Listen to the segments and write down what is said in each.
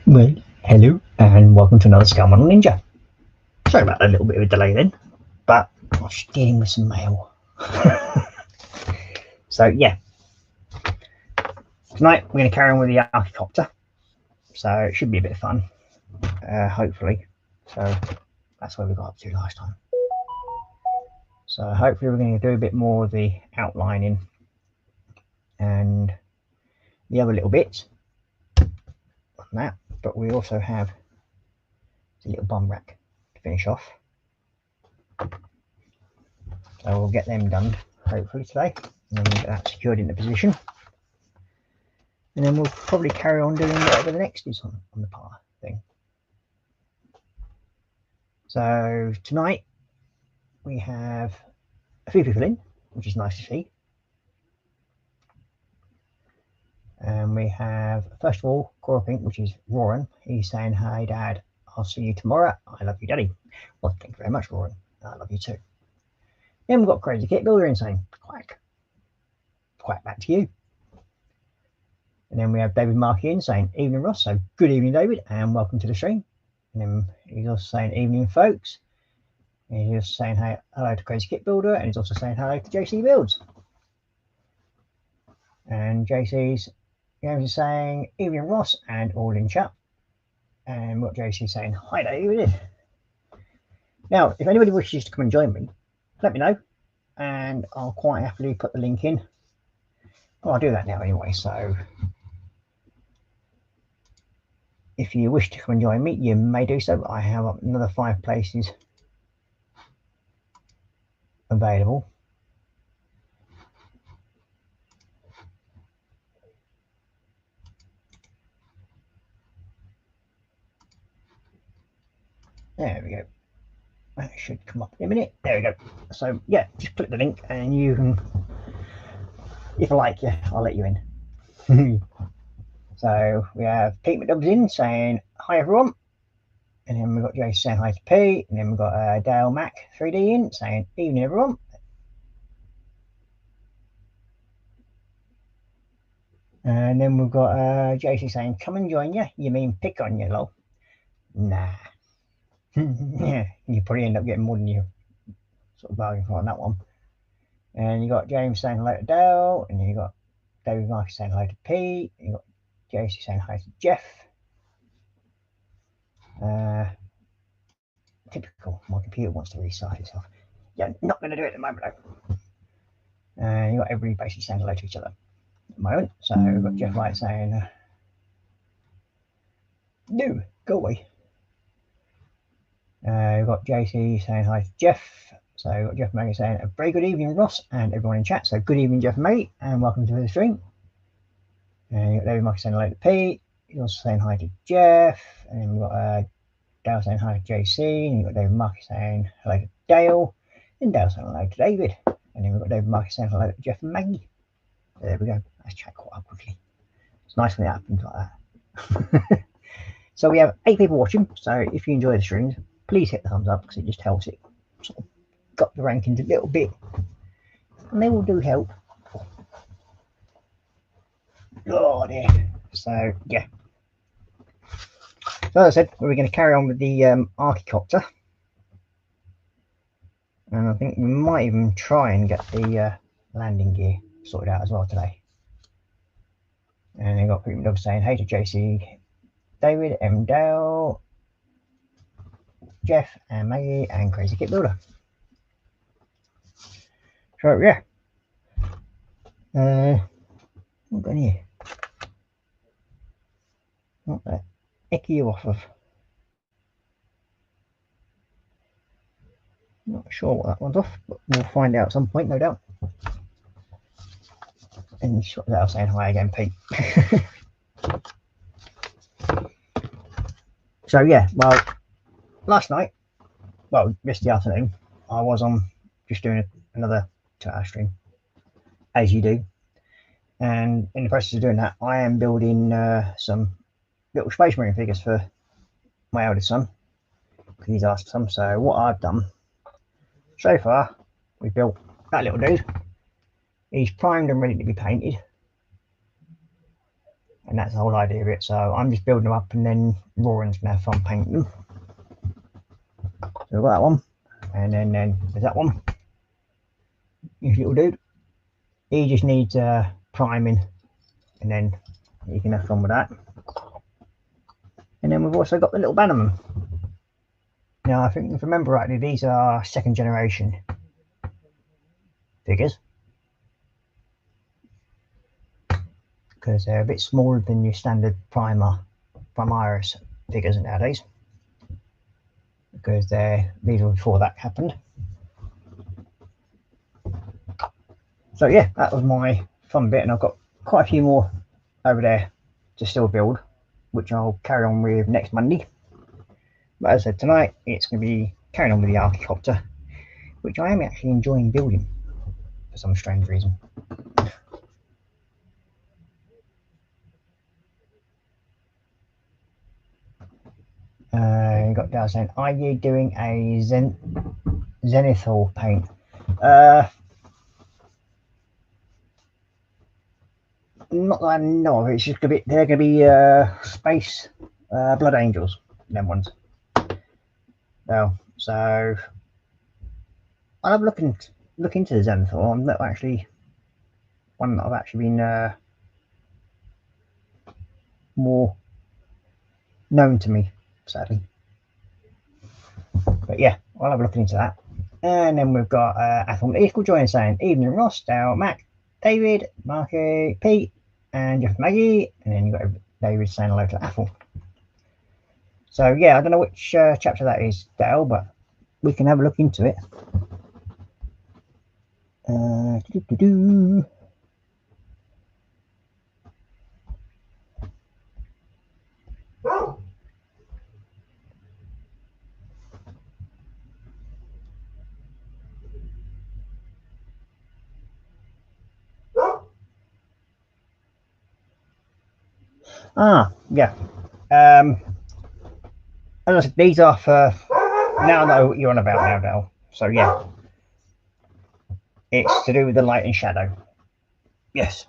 Well, hello and welcome to another Scalman Ninja. Sorry about a little bit of a delay then, but I was dealing with some mail. So yeah, tonight we're going to carry on with the Archicopter. So it should be a bit of fun, hopefully. So that's where we got up to last time. So hopefully we're going to do a bit more of the outlining and the other little bits on that. But we also have the little bomb rack to finish off. So we'll get them done hopefully today, and then we'll get that secured into position. And then we'll probably carry on doing whatever the next is on the par thing. So tonight we have a few people in, which is nice to see. And we have, first of all, Cora Pink, which is Roran. He's saying, "Hey Dad, I'll see you tomorrow. I love you, Daddy." Well, thank you very much, Roran. I love you too. Then we've got Crazy Kit Builder in saying, "Quack. Quack back to you." And then we have David Markey in saying, "Evening, Ross." So good evening, David, and welcome to the stream. And then he's also saying, "Evening, folks." And he's also saying, "Hey, hello to Crazy Kit Builder," and he's also saying hello to JC Builds. And JC's James is saying, "Evening, Ross," and all in chat. And what JC's saying, "Hi, David." Now, if anybody wishes to come and join me, let me know, and I'll quite happily put the link in. Well, I'll do that now anyway, so if you wish to come and join me, you may do so. I have another 5 places available. There we go. That should come up in a minute. There we go. So yeah, just click the link and you can, if I like you, I'll let you in. So we have Pete McDubbs in saying, "Hi everyone." And then we've got Jay saying hi to Pete. And then we've got Dale Mac 3D in saying, "Evening everyone." And then we've got JC saying, "Come and join you." You mean pick on you, lol? Nah. Yeah, you probably end up getting more than you sort of bargain for on that one. And you got James saying hello to Dale, and you got David Marcus saying hello to Pete, and you got JC saying hi to Jeff. Typical, my computer wants to restart itself. Yeah, not going to do it at the moment though. And you got everybody basically saying hello to each other at the moment. So we've got Jeff Light saying, "No, go away." We've got JC saying hi to Jeff. So we've got Jeff and Maggie saying, "A very good evening, Ross," and everyone in chat. So good evening, Jeff and Maggie, and welcome to the stream. And you've got David Marcus saying hello to Pete. He's also saying hi to Jeff. And then we've got Dale saying hi to JC. And you've got David Marcus saying hello to Dale. And Dale saying hello to David. And then we've got David Marcus saying hello to Jeff and Maggie. There we go. Let's chat quite up quickly. It's nice when it happens like that. So we have 8 people watching. So if you enjoy the streams, please hit the thumbs up because it just helps it sort of got the rankings a little bit. And they will do help. Oh dear. So yeah. So as I said, we're going to carry on with the Archicopter. And I think we might even try and get the landing gear sorted out as well today. And they've got people saying hey to JC, David, M. Dale, Jeff, and Maggie, and Crazy Kit Builder. So yeah. What got here? What the heck are you off of? Not sure what that one's off, but we'll find out at some point, no doubt. And I'll saying hi again, Pete. So yeah, well, last night, well, yesterday afternoon, I was on just doing another 2-hour stream, as you do. And in the process of doing that, I am building some little Space Marine figures for my eldest son, because he's asked some. So what I've done so far, we built that little dude. He's primed and ready to be painted. and that's the whole idea of it. So I'm just building them up, and then Roran's gonna have fun painting them. So we've got that one, and then there's that one. This little dude, he just needs priming, and then you can have fun with that. And then we've also got the little Bannerman. Now I think, if I remember rightly, these are 2nd generation figures, because they're a bit smaller than your standard Primaris figures nowadays, because these were before that happened. So yeah, that was my fun bit, and I've got quite a few more over there to still build, which I'll carry on with next Monday. But as I said, tonight it's going to be carrying on with the Archicopter, which I am actually enjoying building for some strange reason. You got Dale saying, are you doing a Zenithal paint? Not that I know of. It's just gonna be, they're gonna be space blood angels, them ones. Well, so I'll have a look into the Zenithal. I'm not actually one that I've actually been more known to me, sadly. But yeah, I'll have a look into that. And then we've got Athel Equal joining, saying, evening Ross, Dale, Mac, David, Marky, Pete, and Jeff Maggie. And then you've got David saying hello to Athel. So yeah, I don't know which chapter that is, Dale, but we can have a look into it. Yeah. As I said, these are for, now I know what you're on about now, Dale. So yeah, it's to do with the light and shadow. Yes.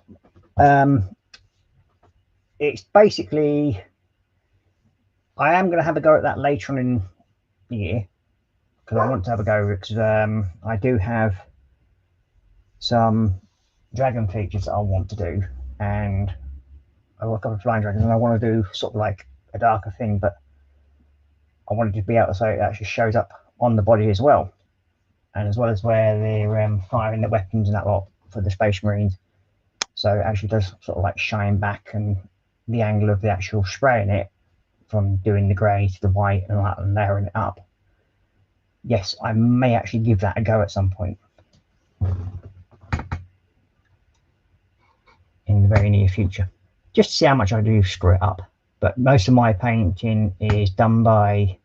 It's basically, I am going to have a go at that later on in the year, because I want to have a go, because I do have some dragon features that I want to do, and I've got a couple of flying dragons, and I want to do sort of like a darker thing, but I wanted to be able to, so it actually shows up on the body as well, and as well as where they're firing the weapons and that lot for the Space Marines. So it actually does sort of like shine back, and the angle of the actual spraying it from doing the grey to the white and that and layering it up. Yes, I may actually give that a go at some point in the very near future, just to see how much I do screw it up. But most of my painting is done by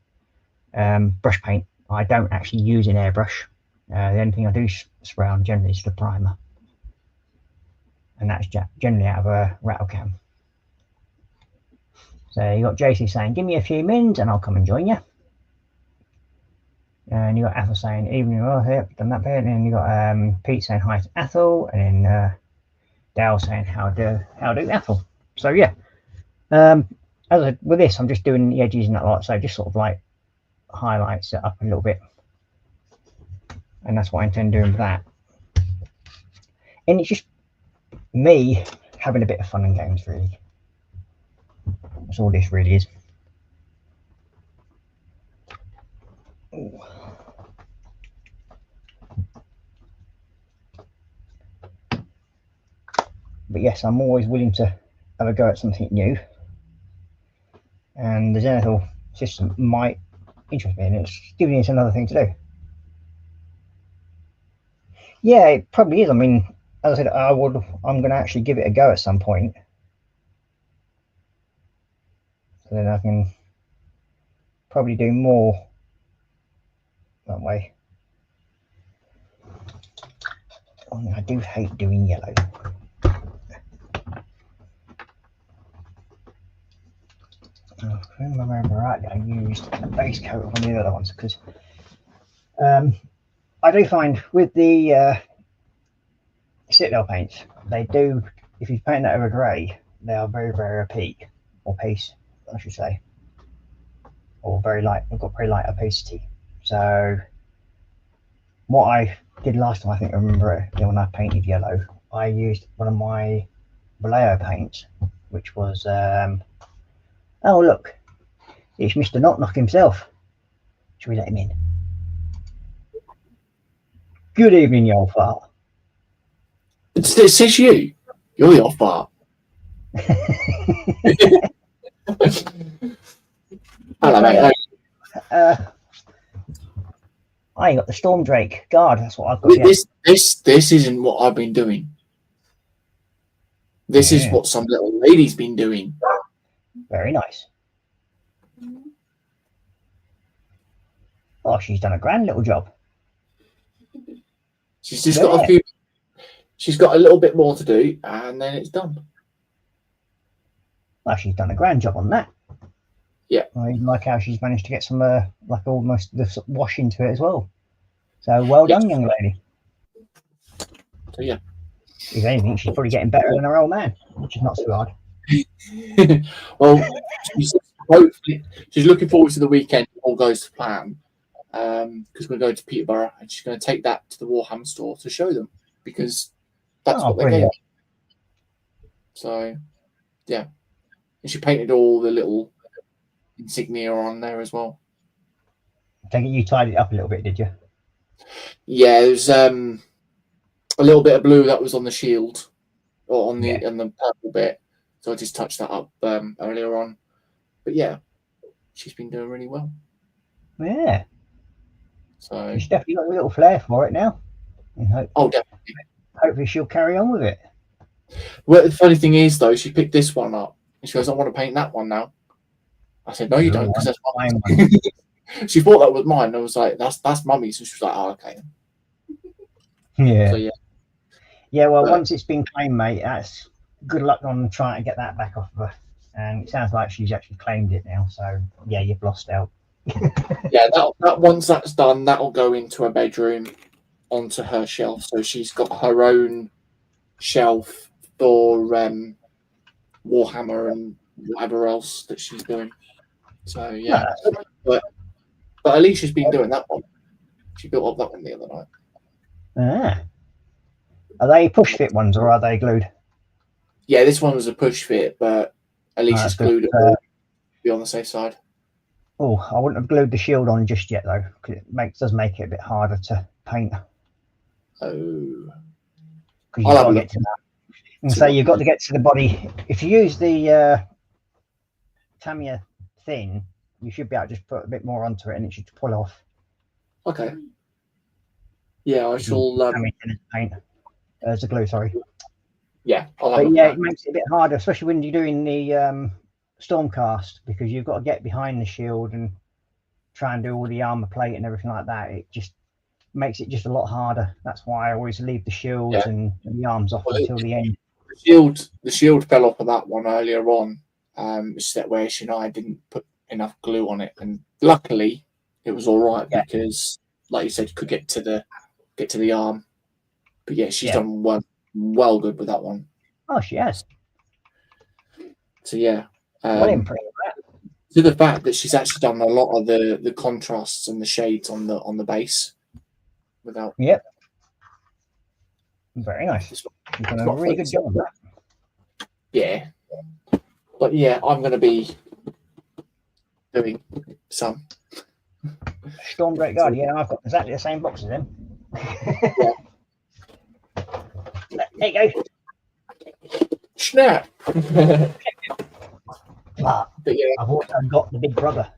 brush paint. I don't actually use an airbrush. The only thing I do spray on generally is the primer, and that's generally out of a rattle can. So you got JC saying, give me a few mins and I'll come and join you. And you got Athel saying, evening, well, here, done that bit. And then you got Pete saying hi to Athel, and then Dale saying, how do Athel. So yeah, as with this, I'm just doing the edges and that lot, so just sort of like highlights it up a little bit, and that's what I intend doing with that. And it's just me having a bit of fun and games, really. That's all this really is. Ooh. But yes, I'm always willing to have a go at something new, and the Zenithal system might interest me, and it's giving us another thing to do. Yeah, it probably is. I mean, as I said, I'm going to actually give it a go at some point, so then I can probably do more that way. I do hate doing yellow. If I remember rightly, I used a base coat on the other ones, because I do find with the Citadel paints, they do, if you paint that over grey, they are very, very opaque, or pace, I should say, or very light. They've got very light opacity. So what I did last time, I think I remember it, when I painted yellow, I used one of my Vallejo paints, which was oh look, it's Mr. Knock Knock himself. Should we let him in? Good evening, you old fart. It says you. You're the off bar. Hello, mate. I got the Storm Drake guard. That's what I've got. This isn't what I've been doing. This is what some little lady's been doing. Very nice. Oh, she's done a grand little job. She's just got a few. She's got a little bit more to do, and then it's done. Well, she's done a grand job on that. Yeah. I like how she's managed to get some like almost the wash into it as well. So well done, young lady. So yeah. If anything, she's probably getting better than her old man, which is not so hard. Well, hopefully she's looking forward to the weekend. All goes to plan, because we're going to Peterborough, and she's going to take that to the Warhammer store to show them, because that's what they're getting. So, yeah, and she painted all the little insignia on there as well. I think you tied it up a little bit, did you? Yeah, there's a little bit of blue that was on the shield, or on the purple bit. So I just touched that up earlier on. But yeah, she's been doing really well. Yeah. So she's definitely got a little flair for it now. Definitely. Hopefully she'll carry on with it. Well, the funny thing is, though, she picked this one up. And she goes, I want to paint that one now. I said, no, you don't, because that's mine. She thought that was mine. And I was like, that's mummy's. So she was like, oh, okay. Yeah. So, yeah. Yeah, well, once it's been claimed, mate, that's good luck on trying to get that back off of her. And it sounds like she's actually claimed it now. So, yeah, you've lost out. Yeah, that once that's done, that'll go into her bedroom onto her shelf. So she's got her own shelf for Warhammer and whatever else that she's doing. So, yeah. But at least she's been doing that one. She built up that one the other night. Ah. Are they push fit ones or are they glued? Yeah, this one was a push fit, but at least it's glued to be on the safe side. Oh, I wouldn't have glued the shield on just yet though, because it does make it a bit harder to paint. Oh, because you've got to get to that. And so you've got to get to the body. If you use the Tamiya thin, you should be able to just put a bit more onto it, and it should pull off. Okay. Yeah, I shall. Paint. As a glue, sorry. Yeah, but yeah, it makes it a bit harder, especially when you're doing the Stormcast, because you've got to get behind the shield and try and do all the armor plate and everything like that. It just makes it just a lot harder. That's why I always leave the shields and the arms off until the end. The shield fell off of that one earlier on. It's that where she and I didn't put enough glue on it, and luckily it was all right because, like you said, you could get to the arm. But yeah, she's done well good with that one. Oh, she has. So yeah, to the fact that she's actually done a lot of the contrasts and the shades on the base without. Yep. Very nice. You've done a really good job of that. Yeah, but yeah, I'm going to be doing some Storm Great Guard. Yeah, I've got exactly the same box as him. There you go. Snap. But yeah, I've also got the big brother.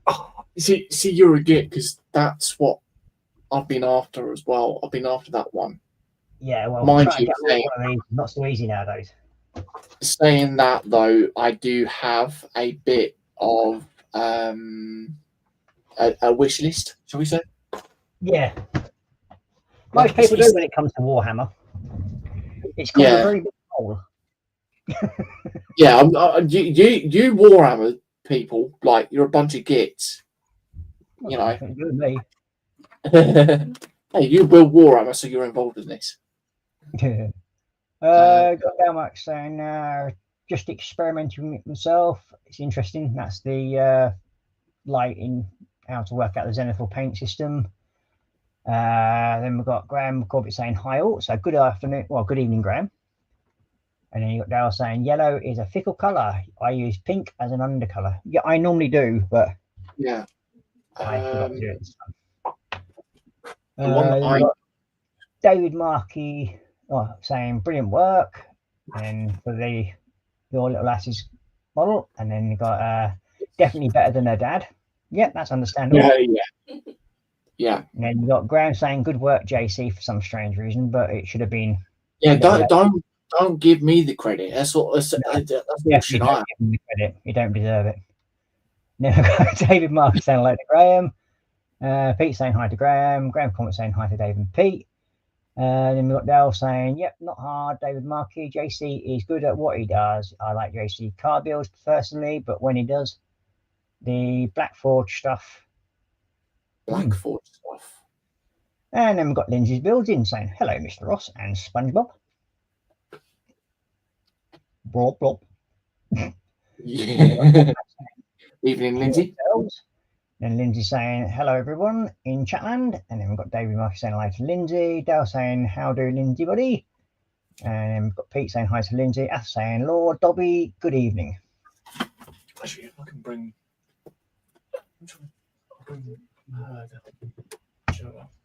Oh, see, you're a git because that's what I've been after as well. I've been after that one. Yeah, well, mind you, not so easy nowadays. Saying that though, I do have a bit of a wish list, shall we say? Yeah. Most people do when it comes to Warhammer. It's called a very big hole. Yeah, you Warhammer people, like, you're a bunch of gits. You know. Me. Hey, you will Warhammer, so you're involved in this. Got Delmax saying just experimenting with it myself. It's interesting. That's the light in how to work out the zenithal paint system. Then we've got Graham Corbett saying hi all. So good afternoon. Well, good evening, Graham. And then you got Dale saying yellow is a fickle colour. I use pink as an undercolour. Yeah, I normally do, but yeah. I forgot to do it this time. The one that I got David Markey saying brilliant work, and for your little lass's model, and then you got definitely better than her dad. Yeah, that's understandable. Yeah. And then you got Graham saying good work, JC, for some strange reason, but it should have been. Yeah, don't give me the credit. That's what that's Definitely don't give him the credit. You don't deserve it. Then we've got David Markey saying hello to Graham. Pete saying hi to Graham. Graham comment saying hi to Dave and Pete. Then we've got Dale saying, yep, not hard. David Markey, JC is good at what he does. I like JC car builds personally, but when he does the Black Forge stuff. Black Forge stuff. And then we've got Lindsay's builds in saying, hello, Mr. Ross and SpongeBob. Blob, blob. Yeah. Evening, Lindsay. Then Lindsay saying, hello, everyone in Chatland. And then we've got David Markey saying hello to Lindsay. Dale saying, how do Lindsay, buddy? And then we've got Pete saying hi to Lindsay. Ath saying, Lord Dobby, good evening. Actually, if I can bring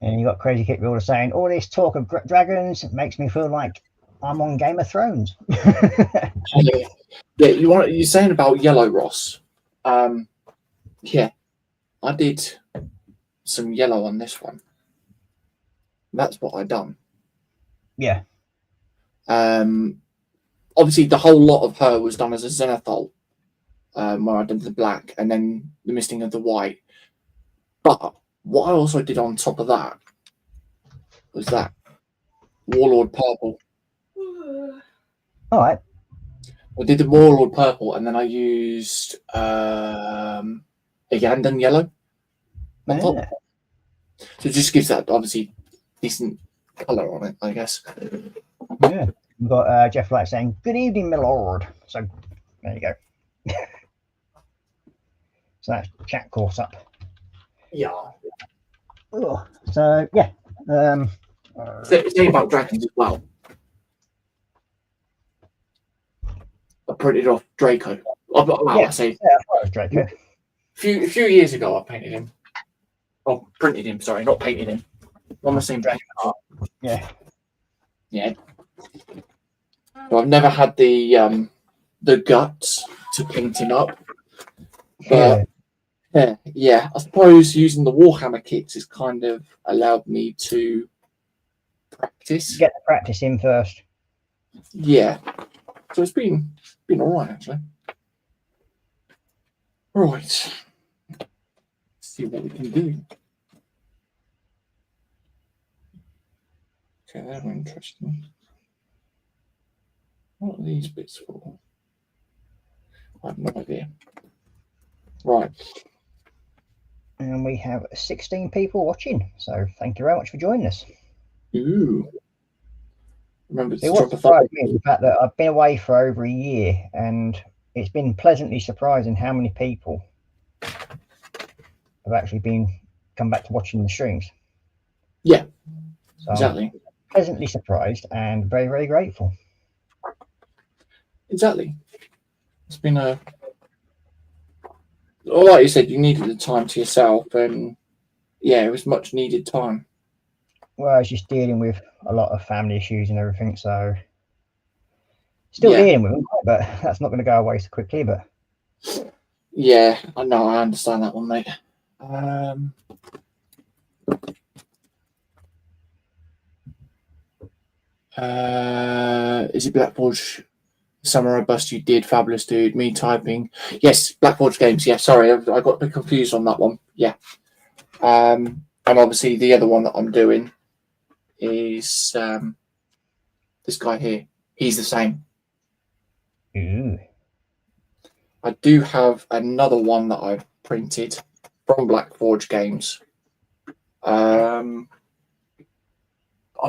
and you got Crazy Kit Builder saying, all this talk of dragons makes me feel like I'm on Game of Thrones. Yeah, you're saying about yellow, Ross. Yeah, I did some yellow on this one. That's what I done. Yeah. Obviously, the whole lot of her was done as a zenithal, where I did the black and then the misting of the white. But what I also did on top of that was that Warlord purple. All right. I did the Warlord purple, and then I used a Yandan yellow on top. So it just gives that obviously decent colour on it, I guess. Yeah. We've got Jeff Light saying, good evening, my lord. So there you go. So that's chat caught up. Yeah. Oh, so yeah. Say about dragons as well. I printed off Draco. I say it was Draco. A few years ago, I painted him. Oh, printed him. Sorry, not painted him. On the same Draco. Yeah. Yeah. So I've never had the guts to paint him up. But yeah, I suppose using the Warhammer kits has kind of allowed me to practice. Get the practice in first. Yeah. So it's been all right, actually. Right. Let's see what we can do. Okay, they're interesting. What are these bits for? I have no idea. Right. And we have 16 people watching. So thank you very much for joining us. Ooh. Remember to drop a follow. The fact that I've been away for over a year, and it's been pleasantly surprising how many people have actually come back to watching the streams. Yeah, so exactly. I'm pleasantly surprised and very, very grateful. Exactly. It's been like you said, you needed the time to yourself, and yeah, it was much needed time. Well, I was just dealing with a lot of family issues and everything, so still dealing with them, but that's not going to go away so quickly. But yeah, I know, I understand that one, mate. Is it Black Forge Summer Robust? You did fabulous, dude. Me typing, yes, Black Forge Games. Yeah, sorry, I got a bit confused on that one. Yeah, and obviously the other one that I'm doing is this guy here. He's the same. Ooh. I do have another one that I've printed from Black Forge Games. I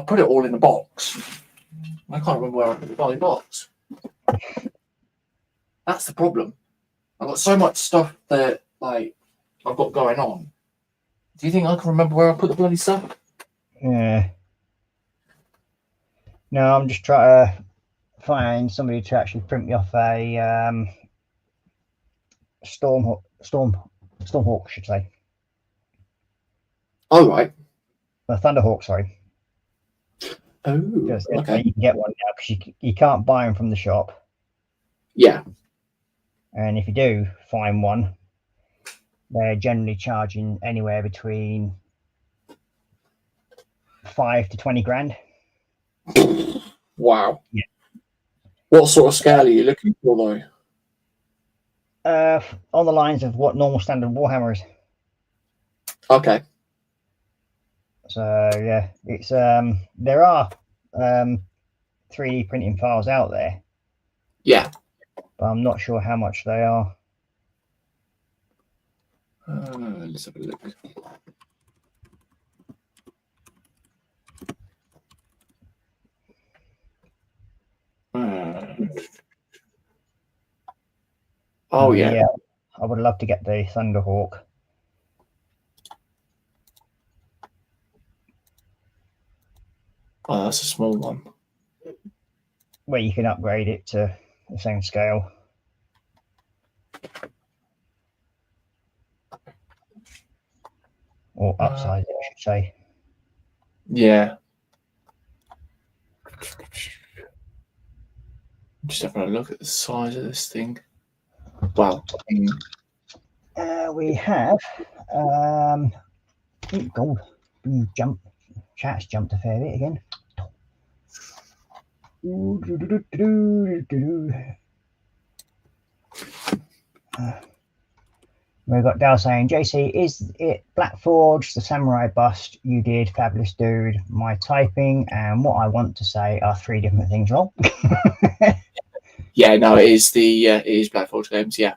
put it all in a box. I can't remember where I put the bloody box. That's the problem. I've got so much stuff that like I've got going on. Do you think I can remember where I put the bloody stuff? Yeah. No, I'm just trying to find somebody to actually print me off a Stormhawk, I should say. Oh, right. Thunderhawk, sorry. Oh, okay. You can get one now because you can't buy them from the shop. Yeah. And if you do find one, they're generally charging anywhere between 5 to 20 grand. Wow. Yeah. What sort of scale are you looking for, though? On the lines of what normal standard Warhammer is. Okay. So yeah, it's there are 3D printing files out there. Yeah. But I'm not sure how much they are. Let's have a look. Oh, yeah. I would love to get the Thunderhawk. Oh, that's a small one. Where you can upgrade it to the same scale. Or upsize it, I should say. Yeah. Just having a look at the size of this thing. Wow. We have gold jump. Chat's jumped a fair bit again. We've got Dal saying, JC, is it Black Forge, the samurai bust you did? Fabulous dude. My typing and what I want to say are 3 different things wrong. Yeah, no, it is Black Forge Games, yeah.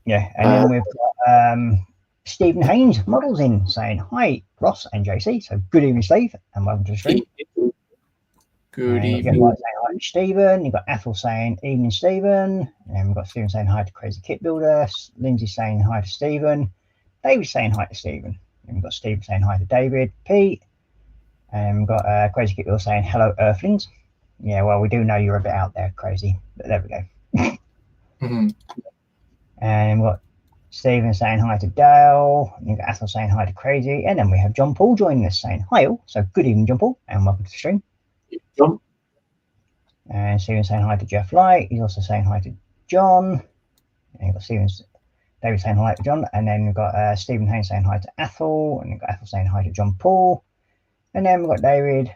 Yeah, and then we've got Stephen Haynes models in saying, hi, Ross and JC. So good evening, Steve, and welcome to the stream. Good evening. You've got saying hi to Stephen. You've got Ethel saying, evening, Stephen. And we've got Stephen saying hi to Crazy Kit Builder. Lindsay saying hi to Stephen. David saying hi to Stephen. And we've got Stephen saying hi to David. Pete. And we've got Crazy Kit Builder saying, hello, Earthlings. Yeah, well, we do know you're a bit out there, Crazy. But there we go. Mm-hmm. And we've got Stephen saying hi to Dale. And you've got Ethel saying hi to Crazy. And then we have John Paul joining us saying hi all. So good evening, John Paul, and welcome to the stream. John. And Stephen saying hi to Jeff Light. He's also saying hi to John. And you've got David saying hi to John. And then we've got Stephen Haynes saying hi to Ethel. And you've got Ethel saying hi to John Paul. And then we've got David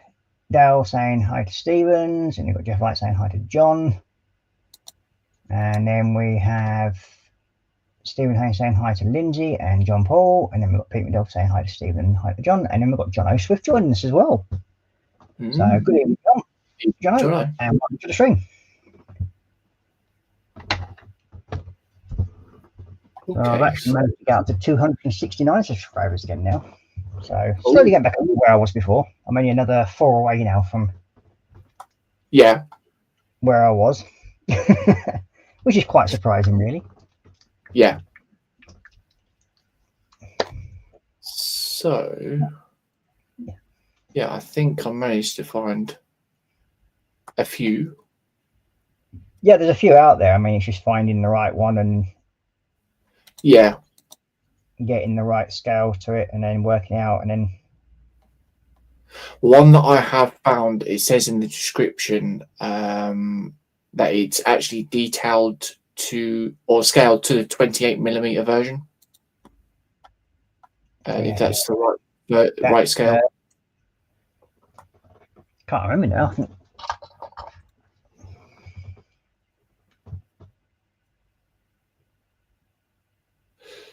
Dale saying hi to Stevens. And you've got Jeff Light saying hi to John. And then we have Stephen Haynes saying hi to Lindsay and John Paul. And then we've got Pete McDuff saying hi to Stephen, hi to John. And then we've got John O. Swift joining us as well. So good evening, John. John, and welcome to the stream. Okay. I've actually managed to get up to 269 subscribers again now. So slowly getting back up to where I was before. I'm only another 4 away now from where I was, which is quite surprising, really. Yeah. So, yeah, I think I managed to find a few. Yeah, there's a few out there. I mean, it's just finding the right one and getting the right scale to it and then working out. And then one that I have found, it says in the description that it's actually detailed to or scaled to the 28mm version. If that's the right scale. Can't remember now.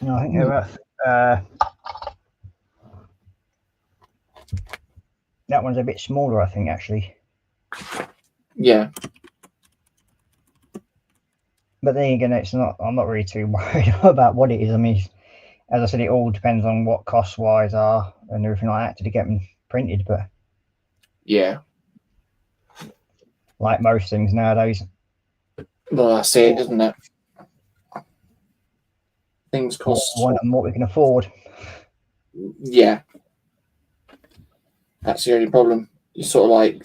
I think they're that one's a bit smaller, I think, actually. Yeah. But then again, I'm not really too worried about what it is. I mean, as I said, it all depends on what cost wise are and everything like that to get them printed. But yeah, like most things nowadays. Well, that's it, isn't it? Things More cost. we want and what we can afford. Yeah, that's the only problem. You sort of like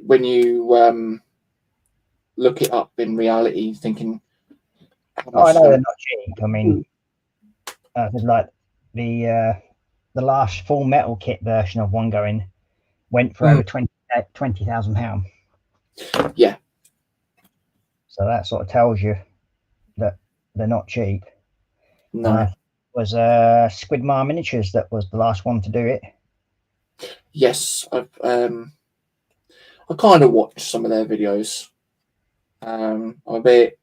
when you look it up in reality, thinking how Oh, I much is know they're going not cheap. I mean, like the last full metal kit version of one going went for over 20,000 pounds. Yeah. So that sort of tells you that they're not cheap. No. It was Squidmar Miniatures that was the last one to do it. Yes, I kind of watched some of their videos. I'm a bit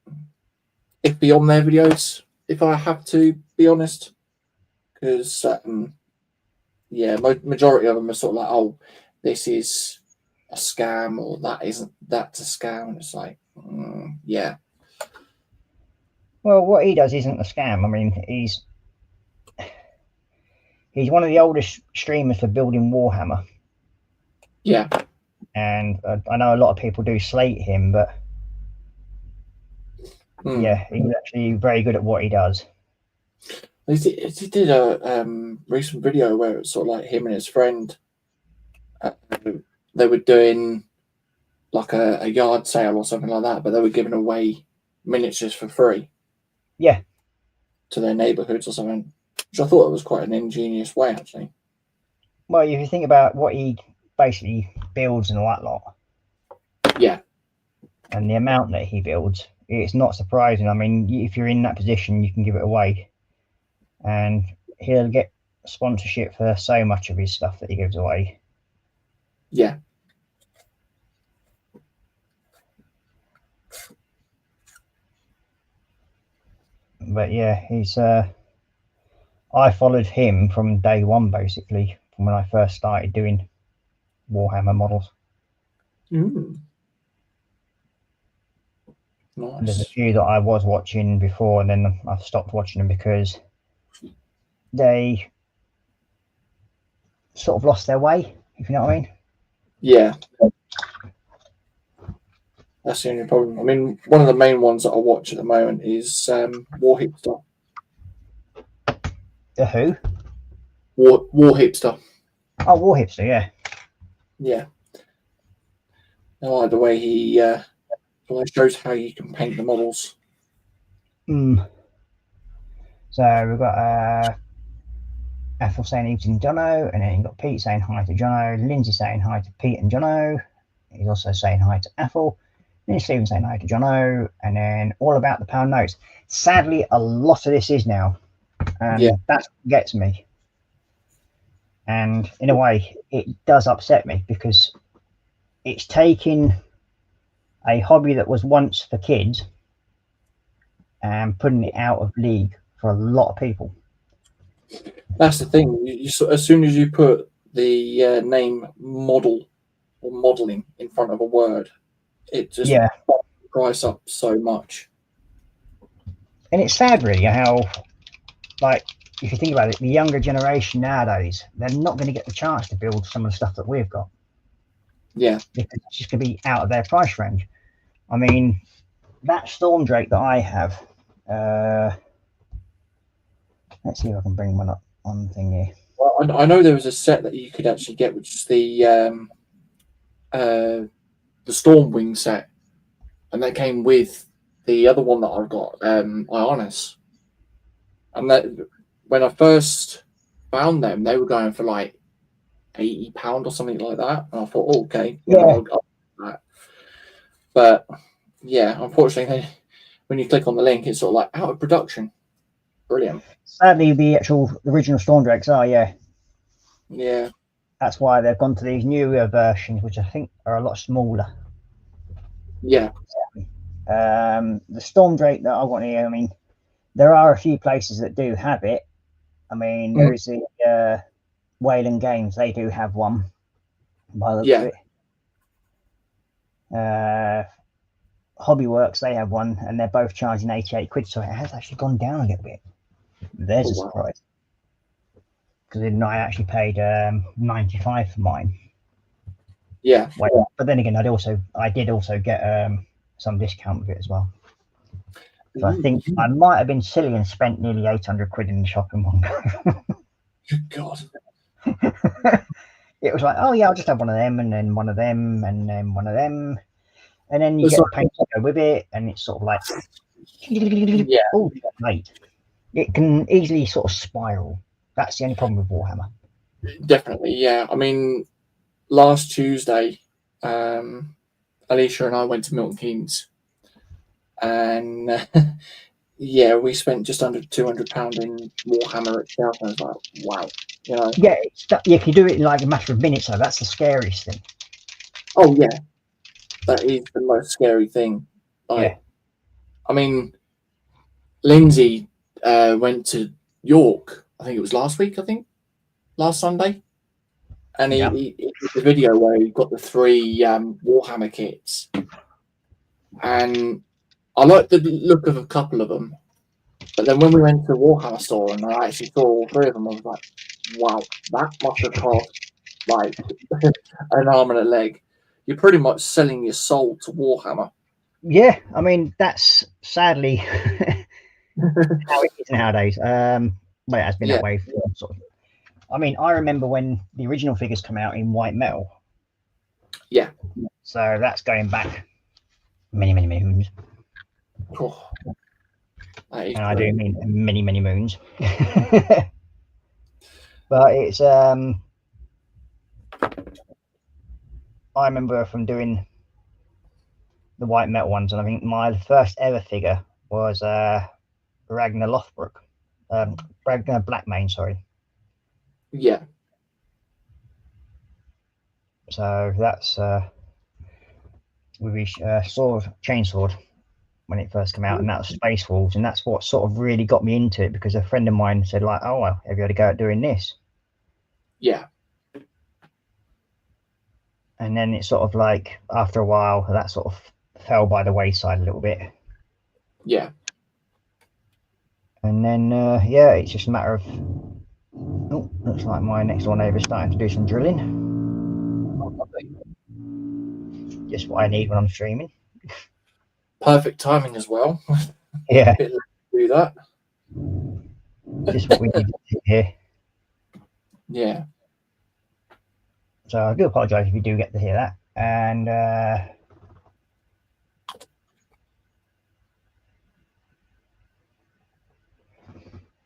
iffy on their videos, if I have to be honest, because yeah, majority of them are sort of like, oh, this is a scam, or that isn't, that's a scam, and it's like, yeah, Well, what he does isn't a scam. I mean, he's one of the oldest streamers for building Warhammer, yeah. and I know a lot of people do slate him, but yeah, he's actually very good at what he does. He did a recent video where it's sort of like him and his friend. They were doing like a yard sale or something like that, but they were giving away miniatures for free. Yeah. To their neighbourhoods or something, which I thought was quite an ingenious way, actually. Well, if you think about what he basically builds and all that lot, yeah, and the amount that he builds, it's not surprising. I mean, if you're in that position, you can give it away, and he'll get sponsorship for so much of his stuff that he gives away. Yeah. But yeah, he's I followed him from day one, basically, from when I first started doing Warhammer models. Nice. There's a few that I was watching before, and then I've stopped watching them because they sort of lost their way, if you know what I mean. Yeah. That's the only problem. I mean, one of the main ones that I watch at the moment is War Hipster. The who? War Hipster. Oh, War Hipster, yeah. Yeah. I like the way he shows how you can paint the models. So we've got Ethel saying evening Jono, and then you've got Pete saying hi to Jono, Lindsay saying hi to Pete and Jono. He's also saying hi to Ethel. Then Stephen saying hi to Jono, and then all about the pound notes. Sadly, a lot of this is now, and that gets me. And in a way, it does upset me because it's taking a hobby that was once for kids and putting it out of league for a lot of people. That's the thing. You as soon as you put the name model or modeling in front of a word, it just pops the price up so much. And it's sad, really, how, like, if you think about it, the younger generation nowadays, they're not going to get the chance to build some of the stuff that we've got. Yeah. Because it's just going to be out of their price range. I mean, that Storm Drake that I have, let's see if I can bring one up on the thing here. Well, I know there was a set that you could actually get, which is the Stormwing set, and that came with the other one that I've got, Ionis. And that when I first found them, they were going for like £80 or something like that. And I thought, oh, okay, I'll that. But yeah, unfortunately, when you click on the link, it's sort of like out of production. Brilliant. Sadly, the original Storm Drakes are, yeah. Yeah. That's why they've gone to these newer versions, which I think are a lot smaller. Yeah. The Storm Drake that I want here, I mean, there are a few places that do have it. I mean, there is the Wayland Games, they do have one by the looks of it. Hobbyworks, they have one, and they're both charging 88 quid, so it has actually gone down a little bit. There's a surprise. Because I actually paid 95 for mine. Yeah. But then again, I did also get some discount with it as well. So I think I might have been silly and spent nearly 800 quid in the shop in one go. Good God. It was like, oh yeah, I'll just have one of them, and then one of them, and then one of them, and then you get the paint to go with it, and it's sort of like, oh, mate, it can easily sort of spiral. That's the only problem with Warhammer. Definitely, yeah. I mean, last Tuesday, Alicia and I went to Milton Keynes, and yeah, we spent just under £200 in Warhammer itself. And I was like, wow, you know. Yeah, you can do it in like a matter of minutes, though. That's the scariest thing. Oh yeah, that is the most scary thing. Like, yeah. I mean, Lindsay went to York. I think it was last Sunday, and he did the video where he got the 3 Warhammer kits, and I liked the look of a couple of them. But then when we went to the Warhammer store and I actually saw all 3 of them, I was like, wow, that must have cost like an arm and a leg. You're pretty much selling your soul to Warhammer. Yeah, I mean, that's sadly how it is nowadays. Well, it has been that way for sort of. I mean, I remember when the original figures come out in white metal. Yeah. So that's going back many, many, many moons. Oh, and I do mean many, many moons. But it's I remember from doing the white metal ones, and I think my first ever figure was Ragnar Lothbrok, Ragnar Blackmane, sorry. Yeah. So that's with his chainsword when it first came out, and that was Space Wolves, and that's what sort of really got me into it, because a friend of mine said like, oh, well, have you had a go at doing this? Yeah. And then it's sort of like, after a while, that sort of fell by the wayside a little bit. Yeah. And then, yeah, it's just a matter of, oh, looks like my next door neighbour's starting to do some drilling. Just what I need when I'm streaming. Perfect timing as well. Yeah. Do that. Just what we need to hear. Yeah. So I do apologise if you do get to hear that. And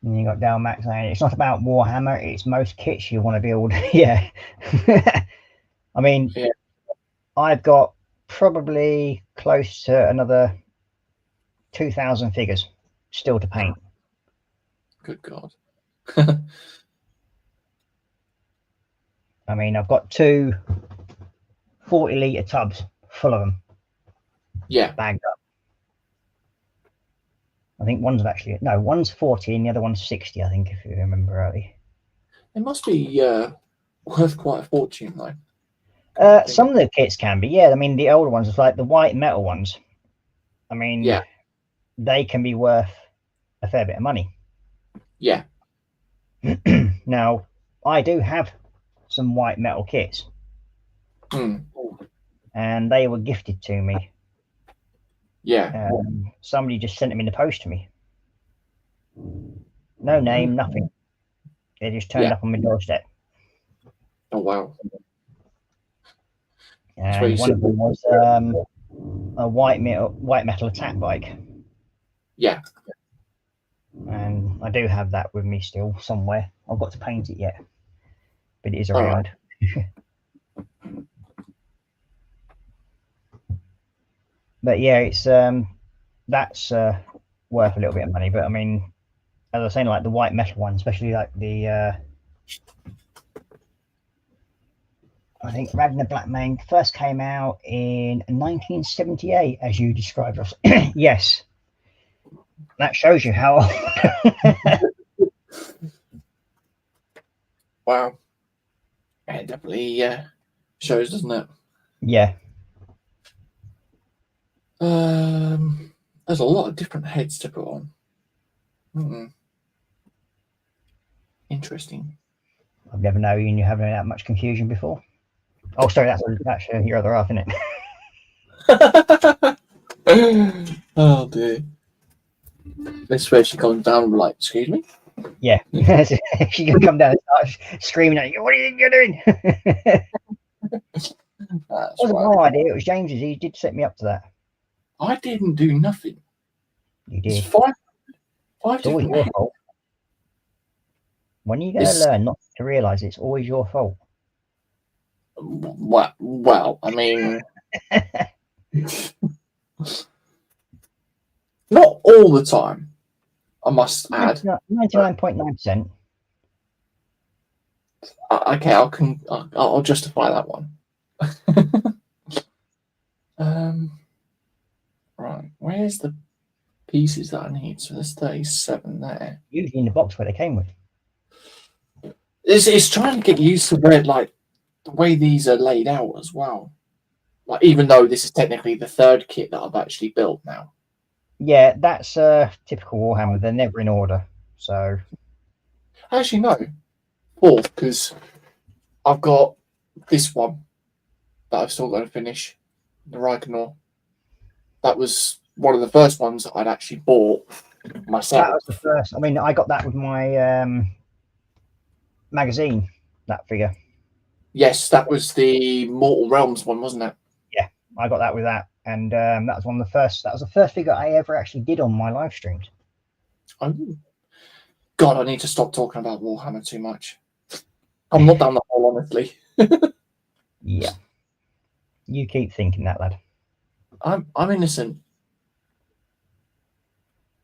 you got Dale Max saying it's not about Warhammer, it's most kits you want to build. Yeah. I mean, yeah. I've got probably close to another 2,000 figures still to paint. Good God. I mean, I've got 2 40-litre tubs full of them. Yeah. Bagged up. I think one's 40 and the other one's 60, I think, if you remember rightly. It must be worth quite a fortune, though. Some of the kits can be, yeah. I mean, the older ones, it's like the white metal ones. I mean, yeah, they can be worth a fair bit of money. Yeah. Now, I do have some white metal kits. And they were gifted to me. Yeah. Somebody just sent them in the post to me. No name, nothing. They just turned up on my doorstep. Oh, wow. And one of them was a white metal attack bike. Yeah. And I do have that with me still somewhere. I've got to paint it yet, but it is around. Right. But yeah, it's that's worth a little bit of money. But I mean, as I was saying, like the white metal one, especially like the I think Ragnar Blackmane first came out in 1978, as you described us. Yes, that shows you how old. Wow, it definitely shows, doesn't it? Yeah. There's a lot of different heads to put on. Interesting. I've never known you having that much confusion before. Oh, sorry, that's your other half, isn't it? Oh dear. This way she comes down and be like, excuse me? Yeah. She's going to come down and start screaming at you, what are you doing? It That's wasn't right. my idea, it was James's. He did set me up to that. I didn't do nothing. You It's did. five It's always different your fault. When are you going to learn not to realise it's always your fault? Well, I mean, not all the time, I must add. 99.9%. Okay, I'll justify that one. Right, where's the pieces that I need? So there's 37 there. Usually in the box where they came with. It's trying to get used to where, like, the way these are laid out as well. Like, even though this is technically the third kit that I've actually built now. Yeah, that's typical Warhammer. They're never in order. So Actually, no, fourth, because I've got this one that I've still got to finish, the Reikenor. That was one of the first ones that I'd actually bought myself. that was the first. I mean, I got that with my magazine, that figure. Yes, that was the Mortal Realms one, wasn't it? Yeah, I got that with that. And that was one of the first. That was the first figure I ever actually did on my live streams. Oh, God, I need to stop talking about Warhammer too much. I'm not down the hole, honestly. Yeah. You keep thinking that, lad. I'm innocent.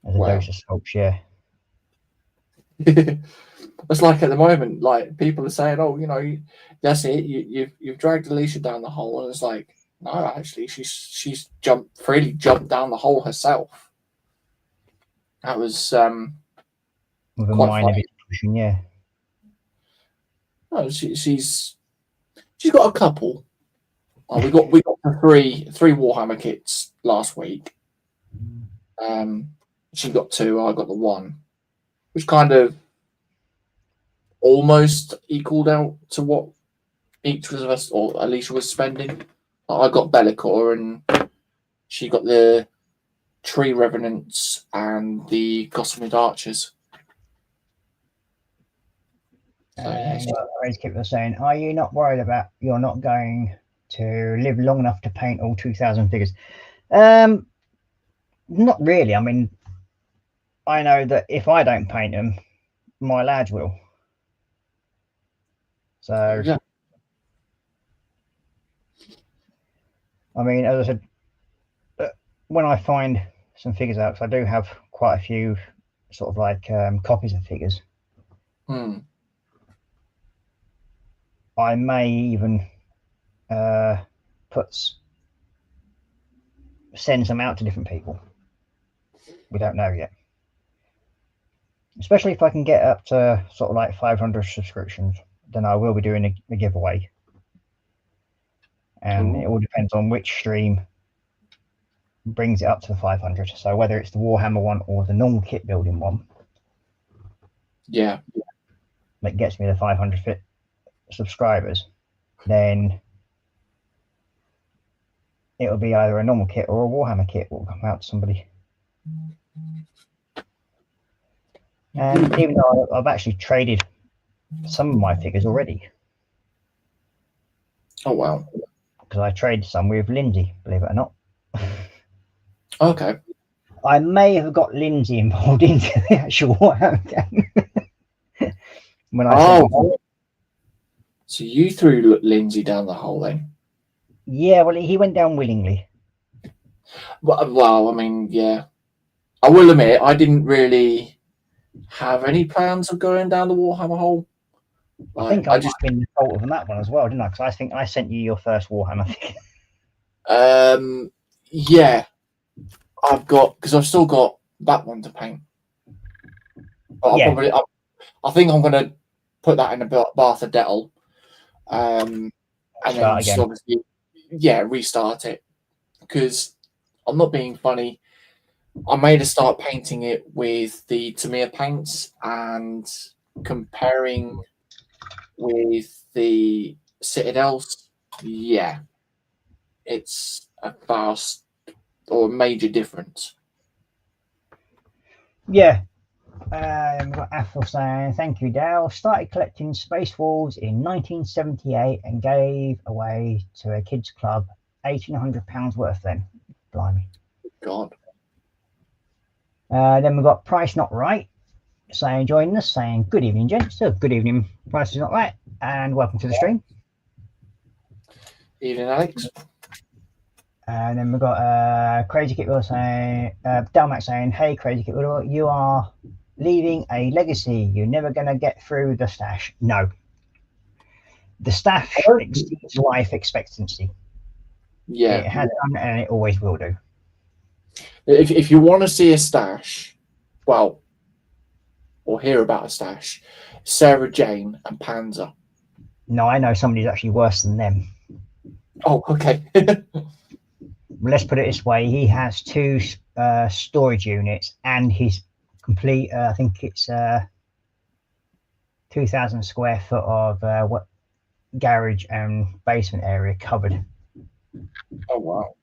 As a dose of salt, yeah. It's like at the moment, like people are saying, "Oh, you know, that's it. You've dragged Alicia down the hole," and it's like, no, actually, she's freely jumped down the hole herself. That was With a quite minor funny. bit of pushing, yeah. No, she's got a couple. We got the three Warhammer kits last week. She got two. I got the one, which kind of almost equaled out to what each of us, or Alicia, was spending. I got Bellicor, and she got the Tree Revenants and the Gossamed Archers. So, I keep saying, are you not worried about you're not going to live long enough to paint all 2,000 figures? Not really. I mean, I know that if I don't paint them, my lads will. So, yeah. I mean, as I said, when I find some figures out, because I do have quite a few sort of like copies of figures, I may even send some out to different people. We don't know yet. Especially if I can get up to sort of like 500 subscriptions, then I will be doing a giveaway. And it all depends on which stream brings it up to the 500. So whether it's the Warhammer one or the normal kit building one, yeah, that gets me the 500 subscribers, then it'll be either a normal kit or a Warhammer kit will come out to somebody. And even though I've actually traded some of my figures already. Oh wow! Because I traded some with Lindsay, believe it or not. Okay. I may have got Lindsay involved into the actual Warhammer game. When I so you threw Lindsay down the hole then? Yeah, well, he went down willingly. Well, I mean, yeah. I will admit, I didn't really have any plans of going down the Warhammer hole. I think I just been the fault of that one as well, didn't I? Because I think I sent you your first Warhammer figure. Yeah. Because I've still got that one to paint. But I think I'm going to put that in a bath of Dettol. And then just obviously, restart it. Because I'm not being funny. I made a start painting it with the Tamiya paints and comparing with the Citadels. Yeah, it's a vast or a major difference. Yeah. We've got Athel saying, thank you, Dale. Started collecting Space Wolves in 1978 and gave away to a kids' club £1,800 worth then. Blimey. God. Then we've got Price Not Right saying, joining us, saying, good evening, gents. So, good evening, Price is Not Right, and welcome to the stream. Evening, Alex. And then we've got Crazy Kit Will saying, Delmac saying, hey, Crazy Kit Will, you are leaving a legacy. You're never going to get through the stash. No. The stash exceeds life expectancy. Yeah. It has done and it always will do. If you want to see a stash, well, or hear about a stash, Sarah Jane and Panzer. No, I know somebody's actually worse than them. Oh, okay. Let's put it this way. He has 2 storage units and his complete, I think it's 2,000 square foot of what garage and basement area covered. Oh, wow.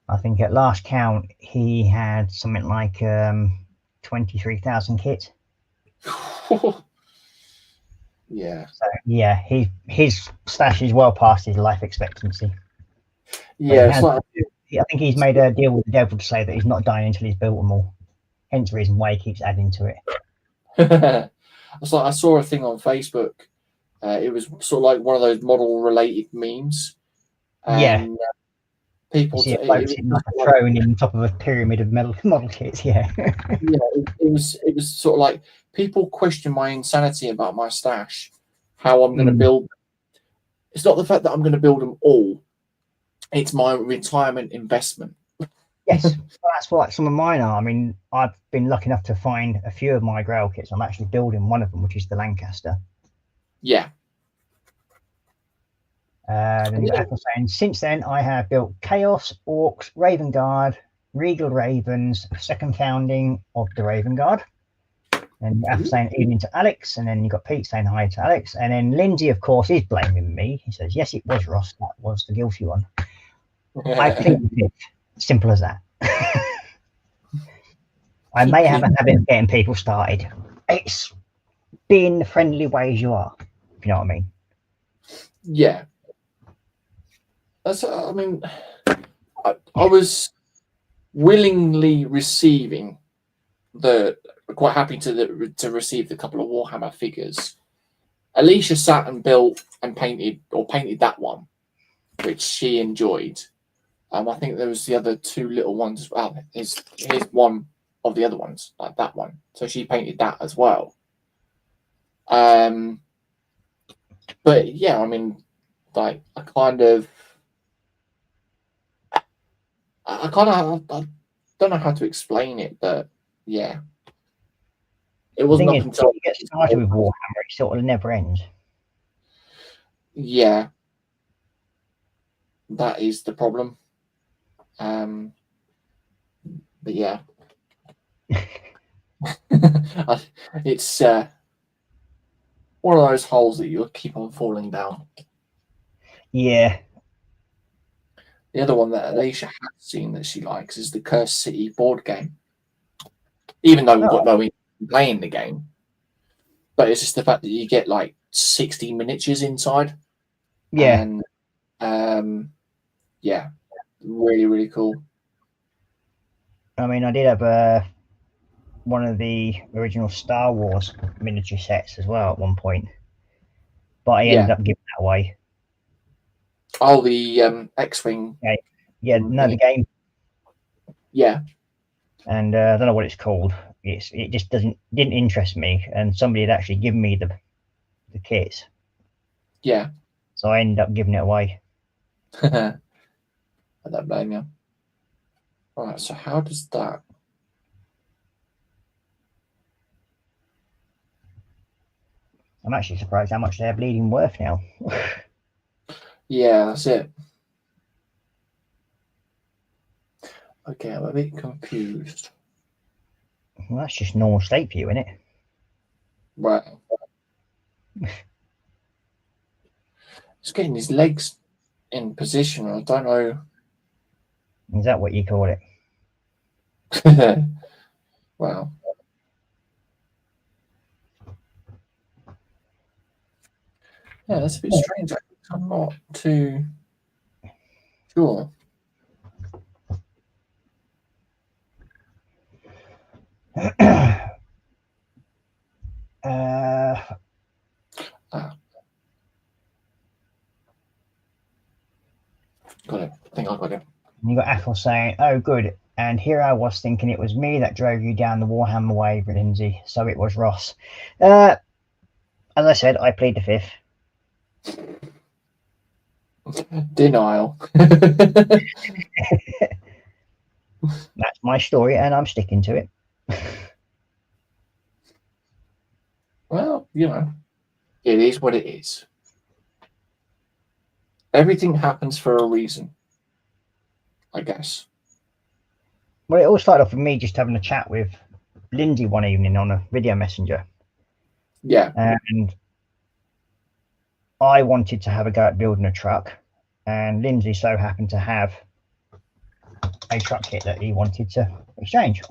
I think at last count, he had something like 23,000 kits. Yeah. So, yeah, his stash is well past his life expectancy. Yeah, I think he's made a deal with the devil to say that he's not dying until he's built them all. Hence the reason why he keeps adding to it. I saw a thing on Facebook. It was sort of like one of those model-related memes. And people sitting like a throne in top of a pyramid of model kits. Yeah. Yeah, it was sort of like people question my insanity about my stash, how I'm going to build. It's not the fact that I'm going to build them all; it's my retirement investment. Yes, that's what some of mine are. I mean, I've been lucky enough to find a few of my Grail kits. I'm actually building one of them, which is the Lancaster. Yeah. Then you've got Apple saying, since then I have built Chaos, Orcs, Raven Guard, Regal Ravens, second founding of the Raven Guard. And Apple saying evening to Alex, and then you've got Pete saying hi to Alex, and then Lindsay, of course, is blaming me. He says, yes, it was Ross, that was the guilty one. I plead the fifth. Simple as that. I may have a habit of getting people started. It's being the friendly way as you are, if you know what I mean. Yeah. That's. I mean, I was willingly receiving quite happy to receive the couple of Warhammer figures. Alicia sat and built and painted that one, which she enjoyed. I think there was the other 2 little ones as well. Here's one of the other ones, like that one. So she painted that as well. But yeah, I mean, like I don't know how to explain it, but yeah, it wasn't up until you get started with Warhammer, it sort of never ends. Yeah, that is the problem. But yeah, it's one of those holes that you'll keep on falling down. Yeah. The other one that Alicia has seen that she likes is the Cursed City board game. Even though we've got no interest in playing the game, but it's just the fact that you get like 60 miniatures inside. Yeah. And yeah, really, really cool. I mean, I did have one of the original Star Wars miniature sets as well at one point, but I ended up giving that away. Oh, the X-Wing. Yeah, no, the game. Yeah. And I don't know what it's called. It just didn't interest me, and somebody had actually given me the kits. Yeah. So I ended up giving it away. I don't blame you. Right, so how does that? I'm actually surprised how much they're bleeding worth now. Yeah, that's it. Okay, I'm a bit confused. Well, that's just normal state for you, isn't it? Right. Just getting his legs in position. I don't know Is that what you call it? Wow. Yeah, that's a bit strange. I'm not too sure. Got it. I think I got it. You got Athel saying, "Oh, good." And here I was thinking it was me that drove you down the Warhammer way, Lindsay. So it was Ross. As I said, I plead the fifth. Denial. That's my story, and I'm sticking to it. Well, you know, it is what it is. Everything happens for a reason, I guess. Well, it all started off with me just having a chat with Lindsay one evening on a video messenger. Yeah. And I wanted to have a go at building a truck, and Lindsay so happened to have a truck kit that he wanted to exchange.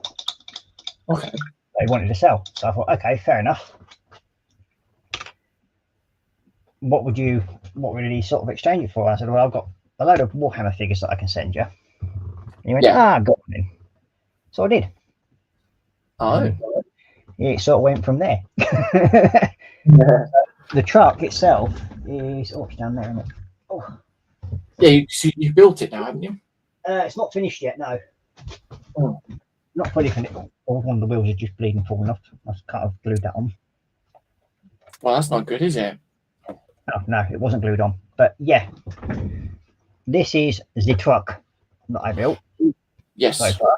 Okay. He wanted to sell. So I thought, okay, fair enough. What would he sort of exchange it for? I said, well, I've got a load of Warhammer figures that I can send you. And he went, got one then. So I did. Oh. It sort of went from there. Yeah. The truck itself is it's down there, isn't it? Oh. Yeah, you built it now, haven't you? It's not finished yet, no. Oh. Not fully finished. One of the wheels is just bleeding falling off. I kind of glued that on. Well, that's not good, is it? Oh, no, it wasn't glued on. But yeah, this is the truck that I built. Yes. So far.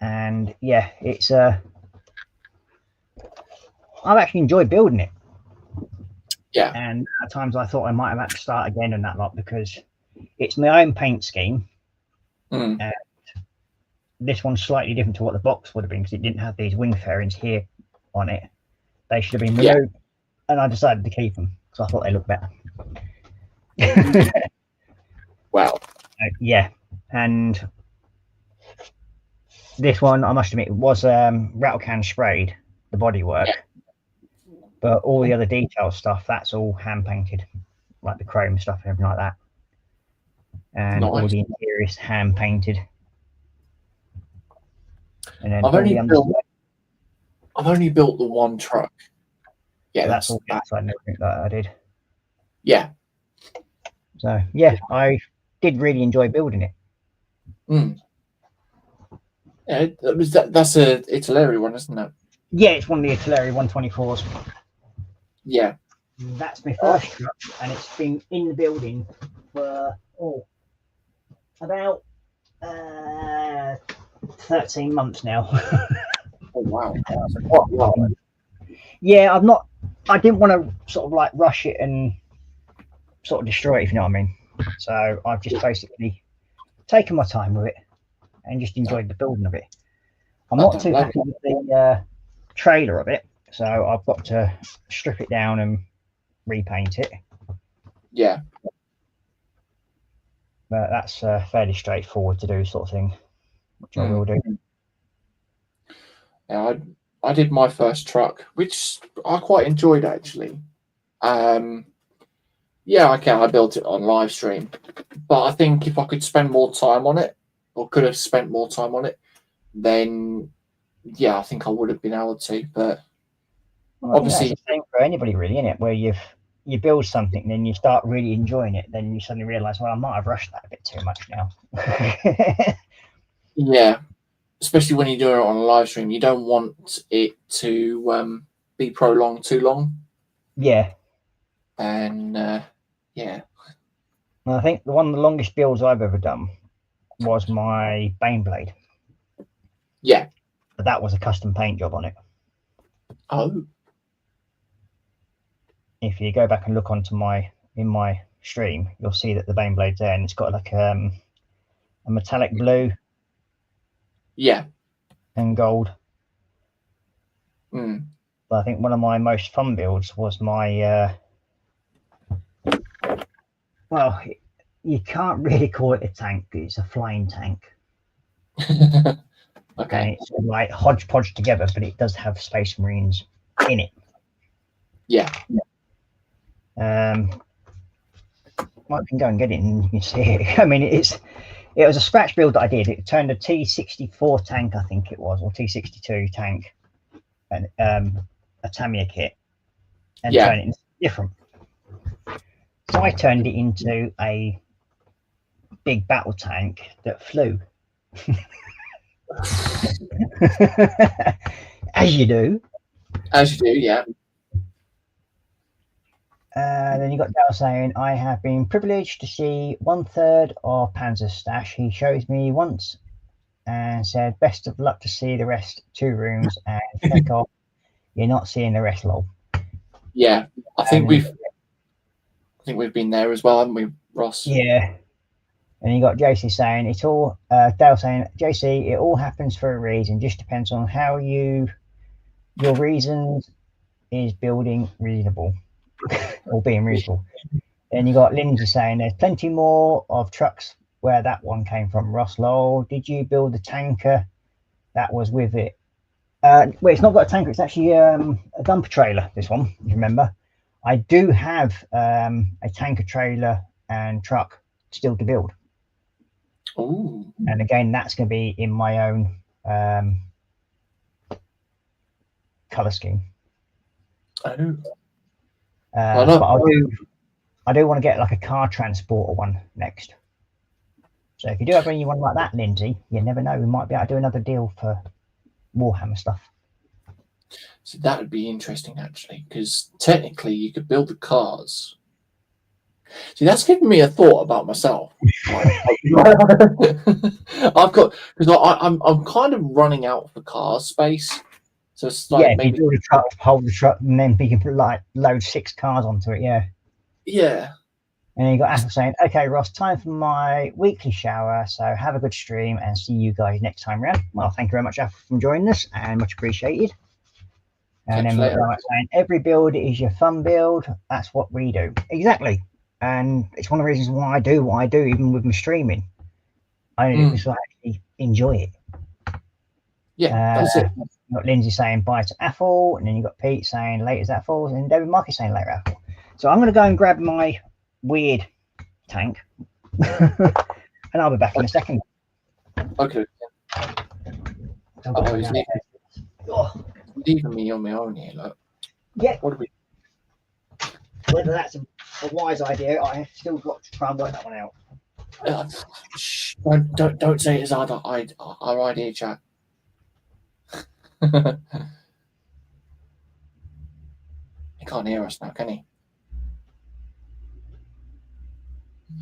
And yeah, it's I've actually enjoyed building it. Yeah. And at times I thought I might have had to start again and that lot because it's my own paint scheme. Mm. And this one's slightly different to what the box would have been because it didn't have these wing fairings here on it. They should have been removed, and I decided to keep them because I thought they looked better. Wow. Yeah, and this one, I must admit, it was rattle can sprayed, the bodywork, but all the other detail stuff, that's all hand painted, like the chrome stuff and everything like that. And all the interior is hand painted. And then I've only built the one truck. Yeah, that's all the outside and everything that I did. Yeah. So yeah, I did really enjoy building it. Mm. Yeah, that's a Italeri one, isn't it? Yeah, it's one of the Italeri 124s. Yeah. That's my first truck, and it's been in the building for about 13 months now. Oh wow. Yeah, I didn't want to sort of like rush it and sort of destroy it, if you know what I mean. So I've just basically taken my time with it and just enjoyed the building of it. I'm not too happy with the trailer of it, so I've got to strip it down and repaint it. Yeah. But that's fairly straightforward to do, sort of thing, which I will do. Yeah, I did my first truck, which I quite enjoyed actually. Yeah, okay, I built it on live stream, but I think if I could spend more time on it, or could have spent more time on it, then yeah, I think I would have been able to. But well, obviously, that's the same for anybody, really, isn't it? Where you build something, then you start really enjoying it, then you suddenly realise, well, I might have rushed that a bit too much now. Yeah, especially when you're doing it on a live stream, you don't want it to be prolonged too long. Yeah. And yeah. I think one of the longest builds I've ever done was my Baneblade. Yeah. But that was a custom paint job on it. Oh. If you go back and look in my stream, you'll see that the Baneblade's there, and it's got like a metallic blue. Yeah. And gold. Mm. But I think one of my most fun builds was my well, you can't really call it a tank. It's a flying tank. Okay. And it's like hodgepodge together, but it does have Space Marines in it. Yeah. I can go and get it and you can see it. I mean, it was a scratch build that I did. It turned a T-64 tank, I think it was, or T-62 tank, and a Tamiya kit, and turned it into different. So I turned it into a big battle tank that flew. As you do. As you do, yeah. Then you got Dale saying, I have been privileged to see 1/3 of Panzer's stash. He shows me once and said, best of luck to see the rest 2 rooms and feck off. You're not seeing the rest, lol. Yeah, I think we've been there as well, haven't we, Ross? Yeah. And you got JC saying it all. Dale saying, JC, it all happens for a reason. Just depends on how your reasons is building reasonable or being reasonable. Then you got Lindsay saying there's plenty more of trucks where that one came from. Ross lol, did you build the tanker that was with it? Well, it's not got a tanker. It's actually a dumper trailer. This one, you remember? I do have a tanker trailer and truck still to build. Ooh. And again, that's going to be in my own color scheme. Oh. But I do want to get like a car transporter one next. So if you do have anyone like that, Lindsay, you never know. We might be able to do another deal for Warhammer stuff. So that would be interesting, actually, because technically you could build the cars. See, that's given me a thought about myself. I've got, because I'm kind of running out for car space. So it's like maybe build a truck, hold the truck, and then you can like load 6 cars onto it. Yeah. Yeah. And then you got Apple saying, okay, Ross, time for my weekly shower. So have a good stream and see you guys next time round. Well, thank you very much, Apple, for joining us and much appreciated. And then we're saying, every build is your fun build. That's what we do. Exactly. And it's one of the reasons why I do what I do, even with my streaming. I do this so I actually enjoy it. Yeah, that's it. You got Lindsay saying bye to Apple, and then you got Pete saying later Apple, and David Markey saying later Apple. So I'm going to go and grab my weird tank, and I'll be back in a second. Okay. Oh, he's leaving me on my own here. Look. Yeah. What do we? Whether that's a wise idea, I have still got to try and work that one out. Don't say it's our idea, chat. He can't hear us now, can he?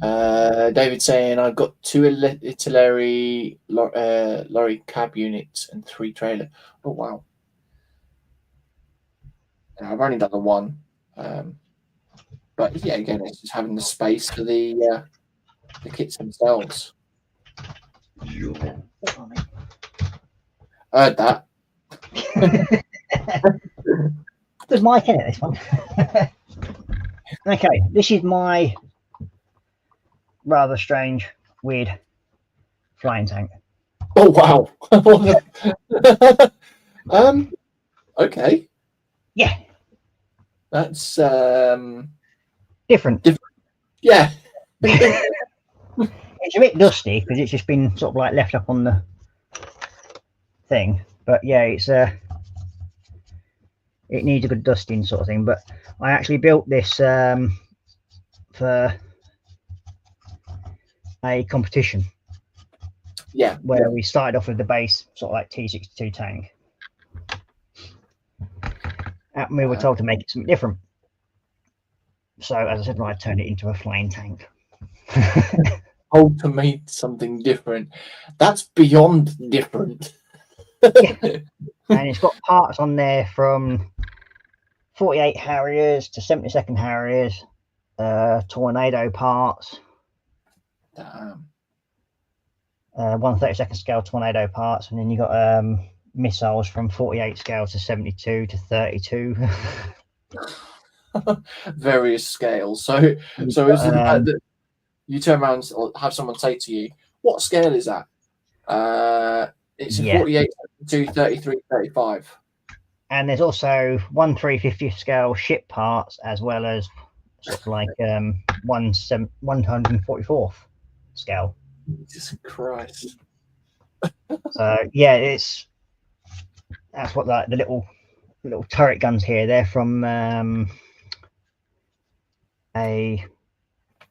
David saying I've got 2 artillery lorry cab units and 3 trailer. Oh wow! And I've only done the one, but yeah, again, it's just having the space for the kits themselves. I heard that. There's Mike in it, this one. Okay, this is my rather strange, weird flying tank. Oh wow! Okay. Yeah. That's different. Yeah. It's a bit dusty because it's just been sort of like left up on the thing, but yeah, it's it needs a good dusting sort of thing. But I actually built this for a competition. Yeah, where we started off with the base sort of like T-62 tank, and we were told to make it something different. So as I said, I turned it into a flying tank. Told to make something different. That's beyond different. Yeah. And it's got parts on there from 48 Harriers to 72nd Harriers, tornado parts. Damn. 1/32 scale tornado parts, and then you got missiles from 48 scale to 72 to 32. Various scales. So is it that you turn around or have someone say to you, "What scale is that?" It's a Yeah. 48, 32, 33, 35. And there's also 1/350th scale ship parts, as well as sort of like 144th scale. Jesus Christ. So yeah, that's what the little turret guns here. They're from a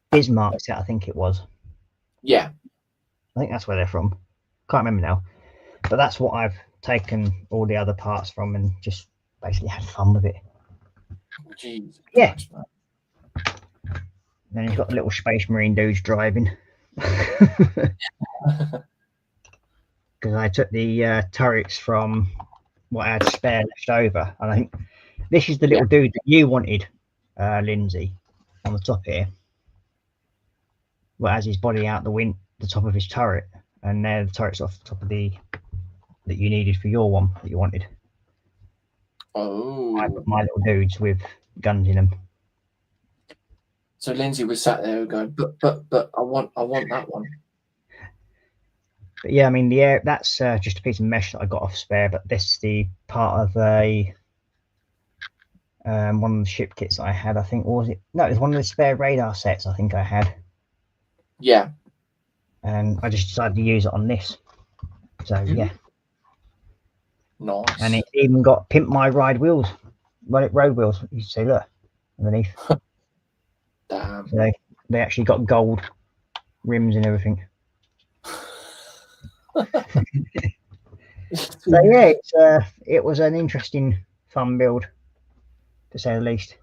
Bismarck set, I think it was. Yeah. I think that's where they're from. Can't remember now. But that's what I've taken all the other parts from and just basically had fun with it. Jesus Yeah. Christ, man. Then you've got the little Space Marine dudes driving. Because I took the turrets from what I had spare left over. And I think this is the little dude that you wanted, Lindsay, on the top here. Well, has his body out the top of his turret, and they're the turrets off the top of that you needed for your one that you wanted. Oh. I put my little dudes with guns in them. So Lindsay was sat there going, but I want that one. But yeah, I mean that's just a piece of mesh that I got off spare, but this is the part of a one of the ship kits that I had. I think, or was it? No, it was one of the spare radar sets I think I had. Yeah. And I just decided to use it on this. So yeah. Nice. And it even got pimp my road wheels. You see, look underneath. Damn. So they actually got gold rims and everything. So yeah, it was an interesting, fun build, to say the least.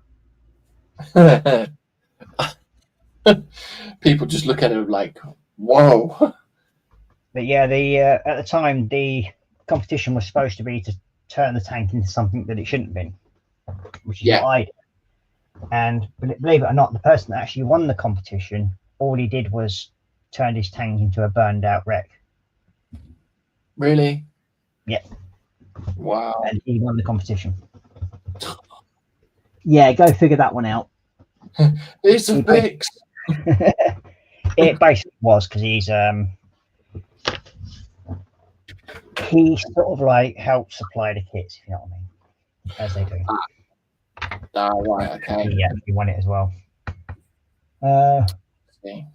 People just look at it like, whoa. But yeah, at the time the competition was supposed to be to turn the tank into something that it shouldn't have been, which is what I did. And believe it or not, the person that actually won the competition, all he did was turn his tank into a burned out wreck. Really? Yeah. Wow. And he won the competition. Yeah, go figure that one out. It's a fix. It basically was, because he sort of like helped supply the kits, if you know what I mean, as they do. Right, okay. Yeah, he won it as well. See.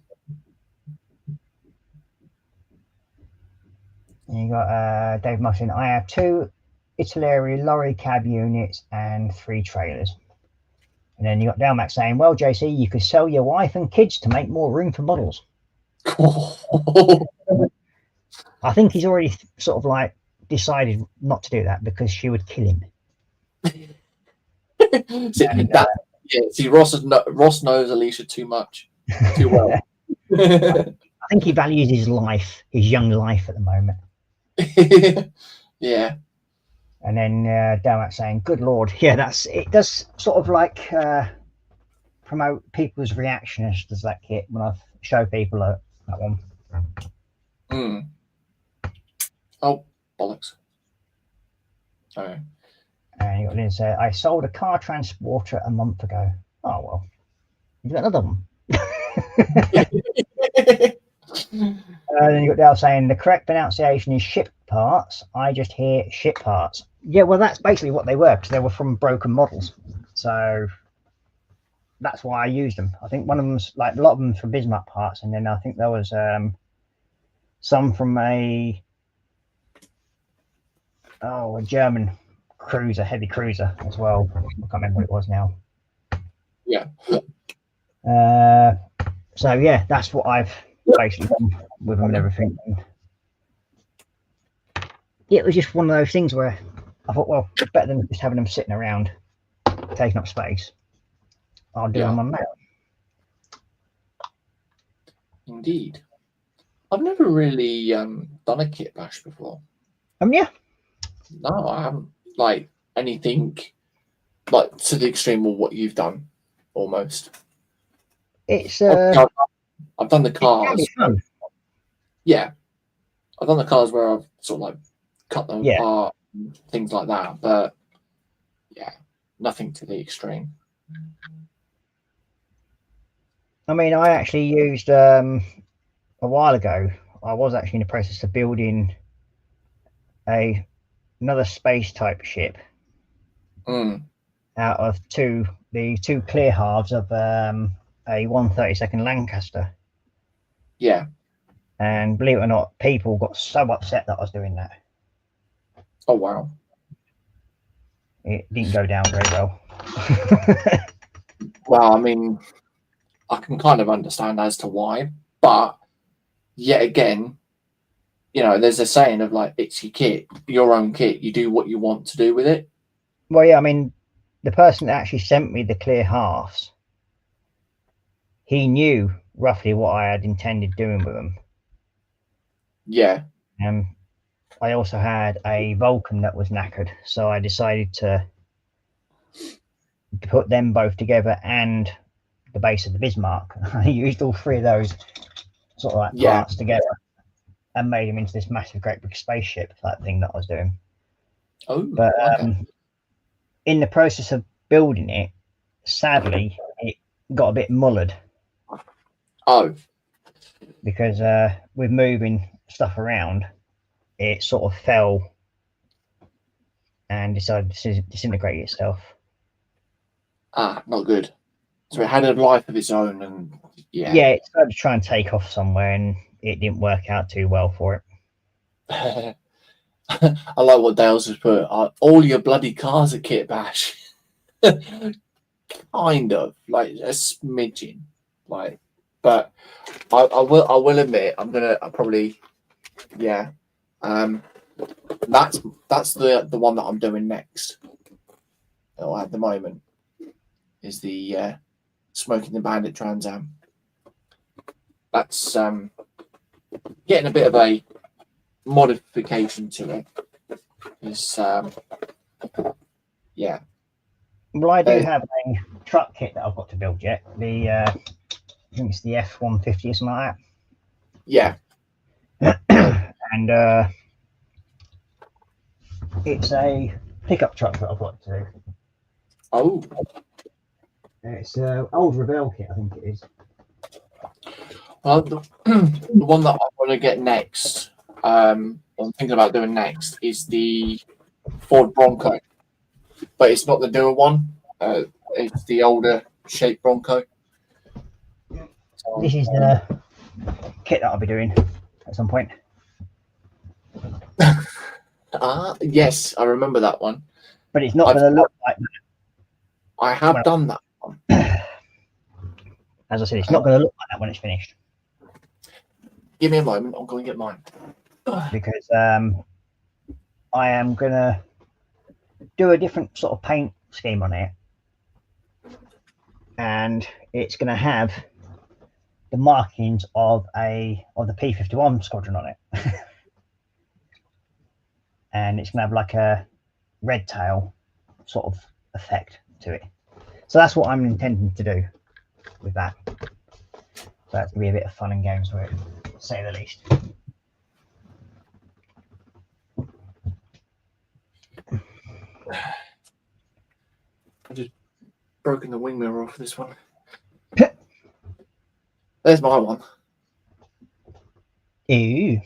You got Dave Mussin. I have 2 Italeri lorry cab units and 3 trailers. And then you got Dalmac saying, "Well, JC, you could sell your wife and kids to make more room for models." I think he's already sort of like decided not to do that because she would kill him. See, Ross knows Alicia too well. I think he values his young life at the moment. Yeah. And then Dalmac saying, "Good Lord, yeah, it does sort of like promote people's reactions to that kit when I show people that one." Oh, bollocks. Oh. And you got Lynn say, "I sold a car transporter a month ago." Oh well, you've got another one. Then you got Dale saying, "The correct pronunciation is ship parts. I just hear ship parts." Yeah, well, that's basically what they were, because they were from broken models. So that's why I used them. I think one of them's like a lot of them from Bismarck parts, and then I think there was some from a German cruiser, heavy cruiser as well. I can't remember what it was now. Yeah. So yeah, that's what I've basically done with them and everything. And it was just one of those things where I thought, well, better than just having them sitting around taking up space, I'll do them on that. Indeed. I've never really done a kit bash before. Yeah. No, I haven't. Like anything like to the extreme of what you've done, almost. It's I've done the cars. Yeah, I've done the cars where I've sort of like cut them apart, and things like that. But yeah, nothing to the extreme. I mean, I actually used a while ago. I was actually in the process of building another space type ship out of the two clear halves of a 132nd Lancaster. Yeah. And believe it or not, people got so upset that I was doing that. Oh wow. It didn't go down very well. Well, I mean, I can kind of understand as to why, but yet again, you know, there's a saying of like, it's your kit, your own kit. You do what you want to do with it. Well, yeah, I mean, the person that actually sent me the clear halves, he knew roughly what I had intended doing with them. Yeah. I also had a Vulcan that was knackered, so I decided to put them both together and the base of the Bismarck. I used all three of those sort of like parts together and made them into this massive, great big spaceship type thing that I was doing. Oh, but okay. In the process of building it, sadly, it got a bit mullered. Oh, because with moving stuff around, it sort of fell and decided to disintegrate itself. Not good. So it had a life of its own, and Yeah, it started to try and take off somewhere, and it didn't work out too well for it. I like what Dale's just put. All your bloody cars are kit bash. Kind of like a smidgen, like, but I will admit I probably that's the one that I'm doing next. Or at the moment is the Smoking the Bandit Trans Am. That's getting a bit of a modification to it. Is yeah. Well, I do have a truck kit that I've got to build yet. I think it's the F-150 or something like that. Yeah. And it's a pickup truck that I've got to do. Oh. It's an old Rebel kit, I think it is. Well, the one that I want to get next, I'm thinking about doing next, is the Ford Bronco. But it's not the newer one. It's the older shaped Bronco. This is the kit that I'll be doing at some point. Yes, I remember that one. But it's not going to look like that. I have done that one. As I said, it's not going to look like that when it's finished. Give me a moment. I'm going to get mine. Because I am going to do a different sort of paint scheme on it. And it's going to have the markings of the P-51 squadron on it. And it's going to have like a red tail sort of effect to it. So that's what I'm intending to do with that. So that's going to be a bit of fun and games with it, to say the least. I just broken the wing mirror off this one. There's my one. Ew.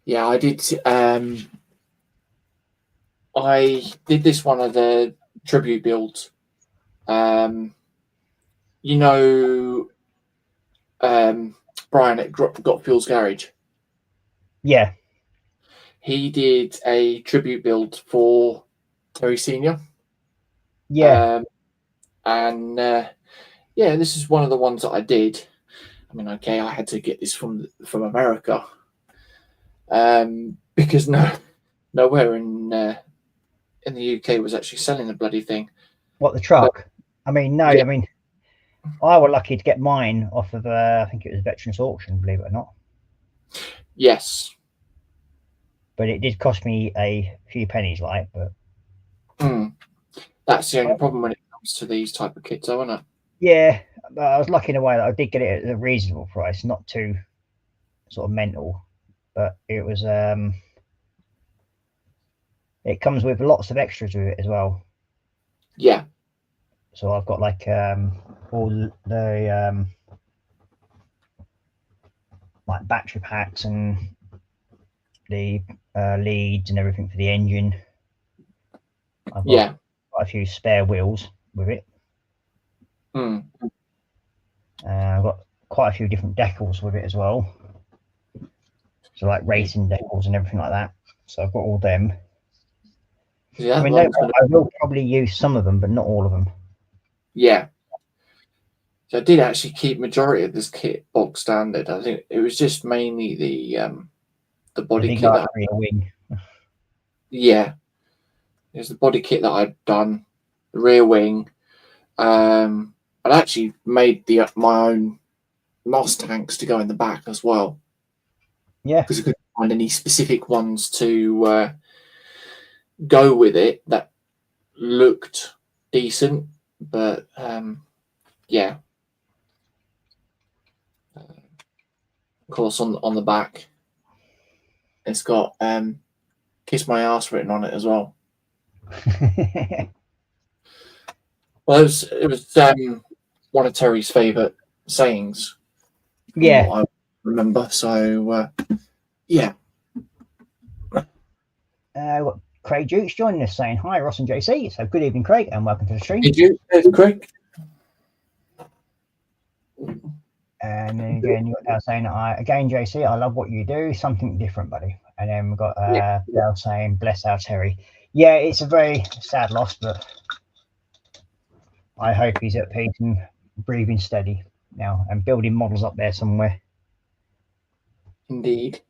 Yeah, I did. I did this one of the tribute builds. You know, Brian at Got Fuel's Garage. Yeah. He did a tribute build for Terry Senior. Yeah. This is one of the ones that I did. I mean, okay, I had to get this from America, because nowhere in the UK was actually selling the bloody thing. What, the truck? I mean, no. Yeah. I mean, I was lucky to get mine off of I think it was Veterans Auction, believe it or not. Yes. But it did cost me a few pennies, like. But that's the only problem when it comes to these type of kits, though, isn't it? Yeah, but I was lucky in a way that I did get it at a reasonable price, not too sort of mental. But it was it comes with lots of extras with it as well. Yeah. So I've got like all the like battery packs and the leads and everything for the engine. I've got quite a few spare wheels with it. I've got quite a few different decals with it as well. So like racing decals and everything like that. So I've got all them. Yeah, I mean, I will probably use some of them, but not all of them. Yeah. So I did actually keep majority of this kit box standard. I think it was just mainly the body kit. Rear wing. Yeah. It was the body kit that I'd done, the rear wing. I'd actually made my own Moss tanks to go in the back as well. Yeah. Because I couldn't find any specific ones to go with it that looked decent. But yeah. Of course, on the back, it's got "Kiss My Ass" written on it as well. Well, it was one of Terry's favourite sayings. Yeah. From what I remember. So yeah. Got Craig Jukes joining us saying hi, Ross and JC. So good evening, Craig, and welcome to the stream. Did you, Craig? And then again, you got Dale saying, again, JC, I love what you do. Something different, buddy. And then we've got Dale saying, bless our Terry. Yeah, it's a very sad loss, but I hope he's at peace and breathing steady now and building models up there somewhere. Indeed.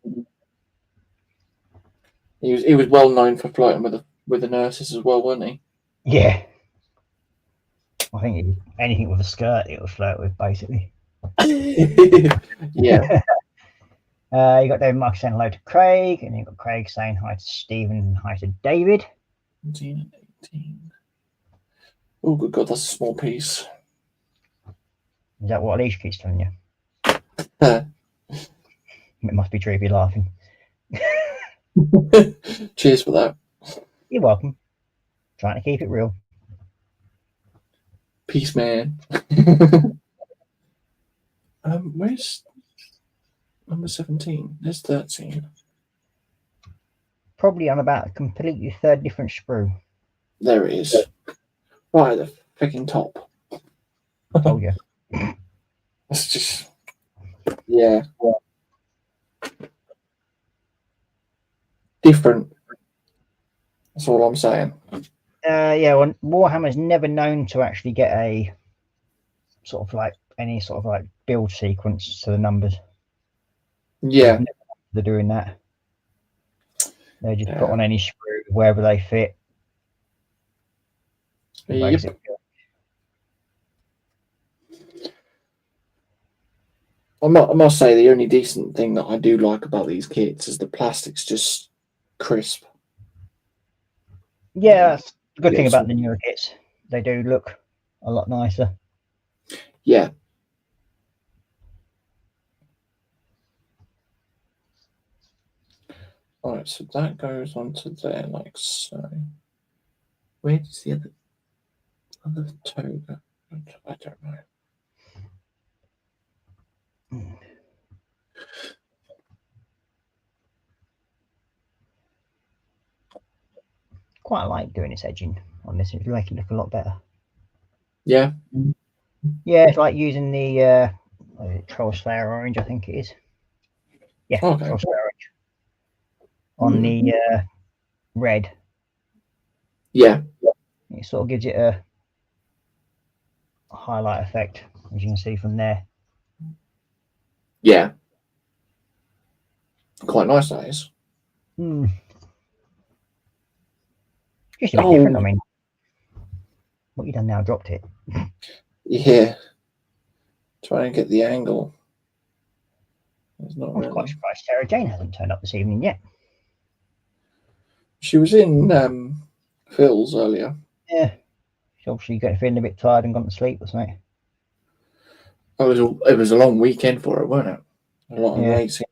He was well known for flirting with the nurses as well, wasn't he? Yeah. I think anything with a skirt it would flirt with, basically. Yeah. You got David Marcus saying hello to Craig, and you got Craig saying hi to Stephen and hi to David. 17 and 18. Oh, good God, that's a small piece. Is that what Alicia keeps telling you? It must be true if you're laughing. Cheers for that. You're welcome. Trying to keep it real. Peace, man. Where's number 17? There's 13. Probably on about a completely third different sprue. There it is. Right at the freaking top. Told you. That's just, yeah. Different. That's all I'm saying. Yeah, well, Warhammer's never known to actually get a sort of like any sort of like build sequence to the numbers. Yeah. They're doing that. They just put on any sprue wherever they fit. Yep. I must say the only decent thing that I do like about these kits is the plastic's just crisp. Yeah, that's the good thing about the newer kits. They do look a lot nicer. Yeah. Alright, so that goes onto there like so. Where does the other toe go? I don't know. Quite like doing this edging on this. It's making it look a lot better. Yeah. Yeah, it's like using the Troll Slayer orange, I think it is. Yeah, okay. Troll Slayer orange on the red. Yeah. It sort of gives it a highlight effect, as you can see from there. Yeah. Quite nice, that is. Just a bit different. I mean, what you done now? Dropped it. Yeah. Try and get the angle. I'm quite surprised Sarah Jane hasn't turned up this evening yet. She was in Phil's earlier. Yeah. She's obviously feeling a bit tired and gone to sleep or something. It was a long weekend for her, wasn't it? A lot of racing.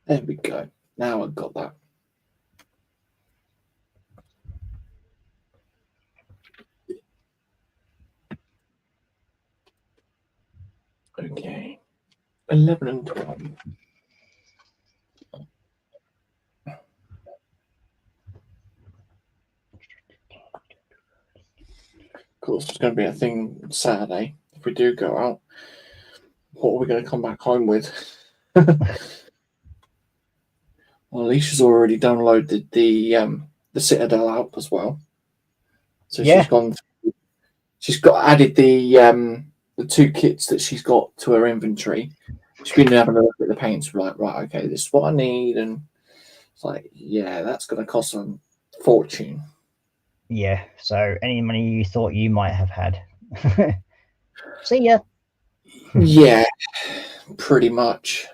There we go. Now I've got that. Okay. 11 and 12. Of course, it's going to be a thing Saturday. If we do go out, what are we going to come back home with? Well, Alicia's already downloaded the Citadel app as well. So Yeah. she's got added the 2 kits that she's got to her inventory. She's been having a look at the paints, like, right, okay, this is what I need, and it's like, yeah, that's going to cost a fortune. Yeah, so any money you thought you might have had. See ya. Yeah, pretty much.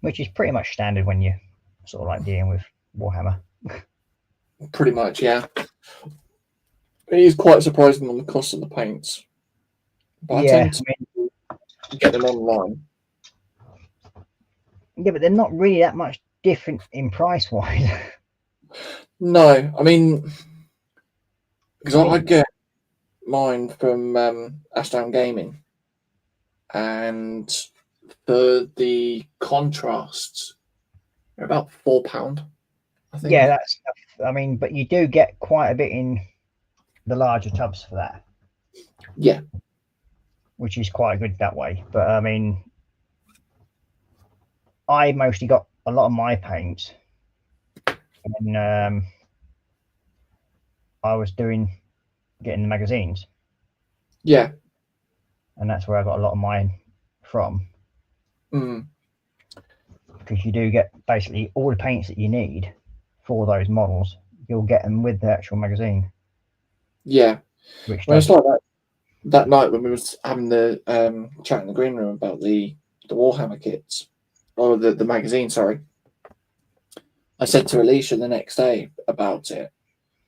Which is pretty much standard when you're sort of like dealing with Warhammer. Pretty much, yeah. It is quite surprising on the cost of the paints. But Yeah, I tend to get them online. Yeah, but they're not really that much different in price wise. No, I mean, because I get mine from Ashdown Gaming, and for the contrasts, they're about £4, I think. Yeah, that's. I mean, but you do get quite a bit in the larger tubs for that. Yeah, which is quite good that way. But I mean, I mostly got a lot of my paints when I was getting the magazines. Yeah. And that's where I got a lot of mine from. Because you do get basically all the paints that you need for those models. You'll get them with the actual magazine. Yeah. Which well, it's like that night when we was having the chat in the green room about the Warhammer kits, or the magazine, sorry. I said to Alicia the next day about it.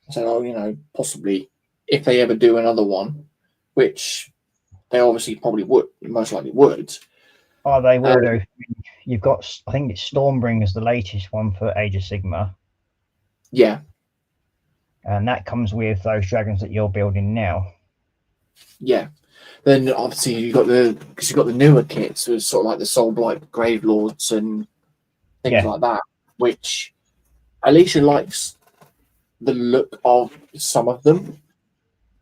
I said, oh, you know, possibly if they ever do another one, which they obviously probably would, most likely would. Oh, they will do. You've got, I think it's Stormbringer's the latest one for Age of Sigmar. Yeah. And that comes with those dragons that you're building now. Yeah. Then obviously you've got the newer kits, so it's sort of like the Soulblight Gravelords and things like that, which Alicia likes the look of some of them.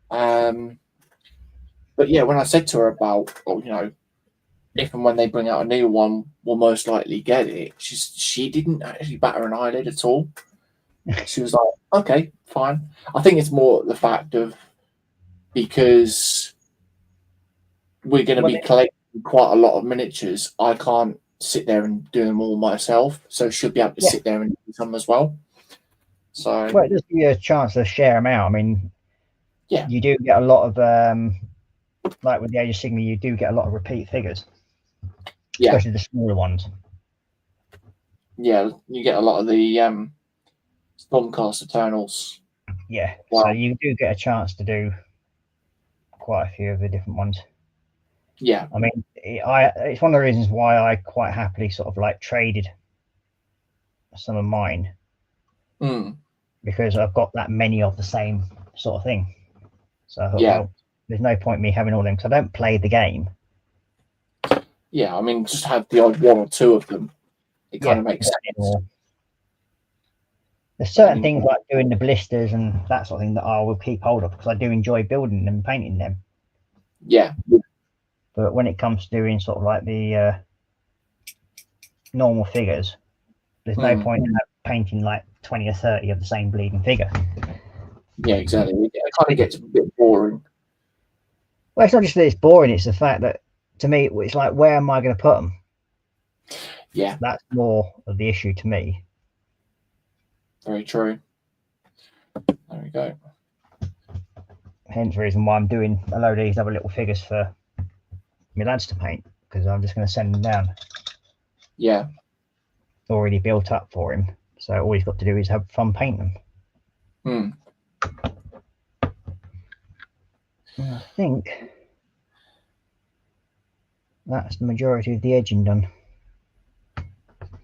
But yeah, when I said to her about, well, you know, if and when they bring out a new one, we'll most likely get it. She didn't actually batter an eyelid at all. She was like, okay, fine. I think it's more the fact of because we're going to be collecting quite a lot of miniatures. I can't sit there and do them all myself, so she'll be able to sit there and do some as well. So, well, it does give you a chance to share them out. I mean, yeah, you do get a lot of like with the Age of Sigmar, you do get a lot of repeat figures, especially the smaller ones. Yeah, you get a lot of the Stormcast Eternals. Yeah, wow. So you do get a chance to do quite a few of the different ones. Yeah, I mean, it's one of the reasons why I quite happily sort of like traded some of mine, because I've got that many of the same sort of thing. So I thought, well, there's no point in me having all them because I don't play the game. Yeah, I mean, just have the odd one or two of them. It kind of makes sense. There's certain things like doing the blisters and that sort of thing that I will keep hold of because I do enjoy building them and painting them. Yeah. But when it comes to doing sort of like the normal figures, there's no point in painting like 20 or 30 of the same bleeding figure. Yeah, exactly. It kind of gets a bit boring. Well, it's not just that it's boring, it's the fact that to me, it's like, where am I going to put them? Yeah. That's more of the issue to me. Very true. There we go. Hence the reason why I'm doing a load of these other little figures for my lads to paint, because I'm just going to send them down. Yeah. Already built up for him. So all he's got to do is have fun painting them. I think that's the majority of the edging done.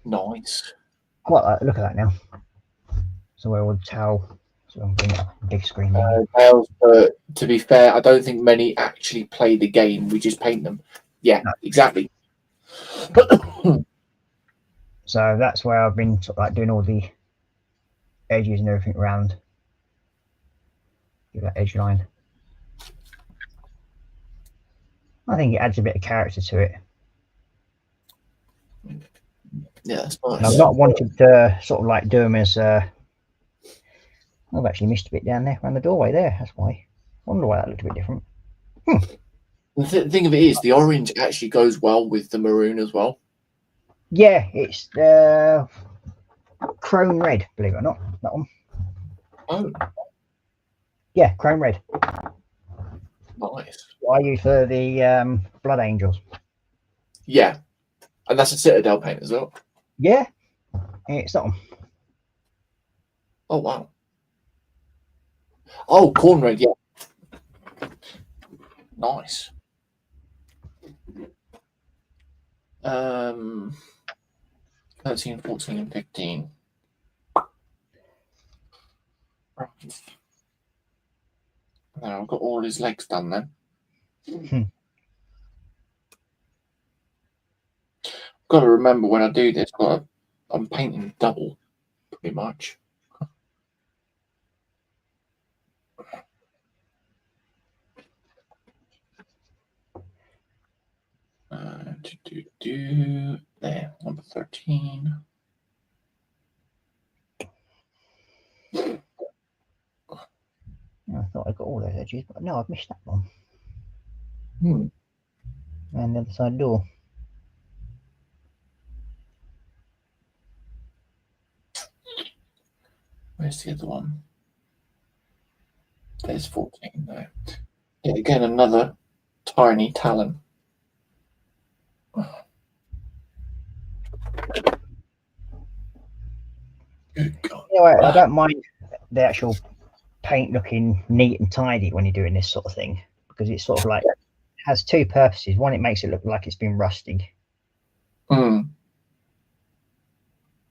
Nice. Quite like the look at that now. So where all the towel. So I'm bringing up a big screen. But to be fair, I don't think many actually play the game. We just paint them. Yeah, exactly. So that's where I've been sort of like doing all the edges and everything around. Give that edge line. I think it adds a bit of character to it. Yeah, that's nice. And I've not wanted to sort of like do them as. I've actually missed a bit down there around the doorway there. That's why. I wonder why that looked a bit different. The thing of it is, the orange actually goes well with the maroon as well. Yeah, it's chrome red, believe it or not. That one. Oh, Yeah, chrome red. nice. What I use for the Blood Angels. Yeah, and that's a Citadel paint as well. Yeah, it's that one. Oh wow. Oh, corn red. Yeah, nice. 13, 14, and 15. Right. Now I've got all his legs done then. Got to remember when I do this, I'm painting double, pretty much. There, number 13. I thought I got all those edges, but no, I've missed that one. And the other side door. Where's the other one? There's 14 there. Yeah, again, another tiny talon. Good God. Anyway, I don't mind the actual paint looking neat and tidy when you're doing this sort of thing, because it's sort of like has two purposes. One, it makes it look like it's been rusting,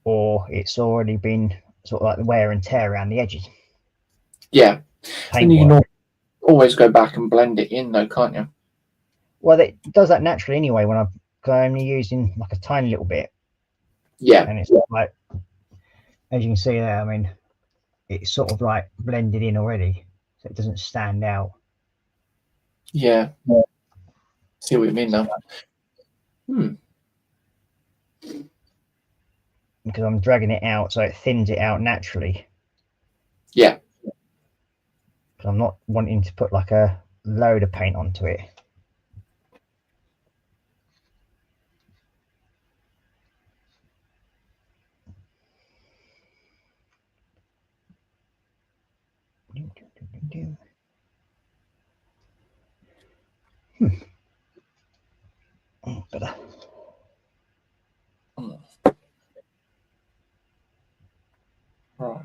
or it's already been sort of like the wear and tear around the edges. Yeah. Paint And you can always go back and blend it in, though, can't you? Well, it does that naturally anyway. When I'm only using like a tiny little bit. Yeah. And it's like, as you can see there, I mean, it's sort of like blended in already, so it doesn't stand out. Yeah. See what you mean now. Because I'm dragging it out, so it thins it out naturally. Yeah. Because I'm not wanting to put like a load of paint onto it. Better. Right.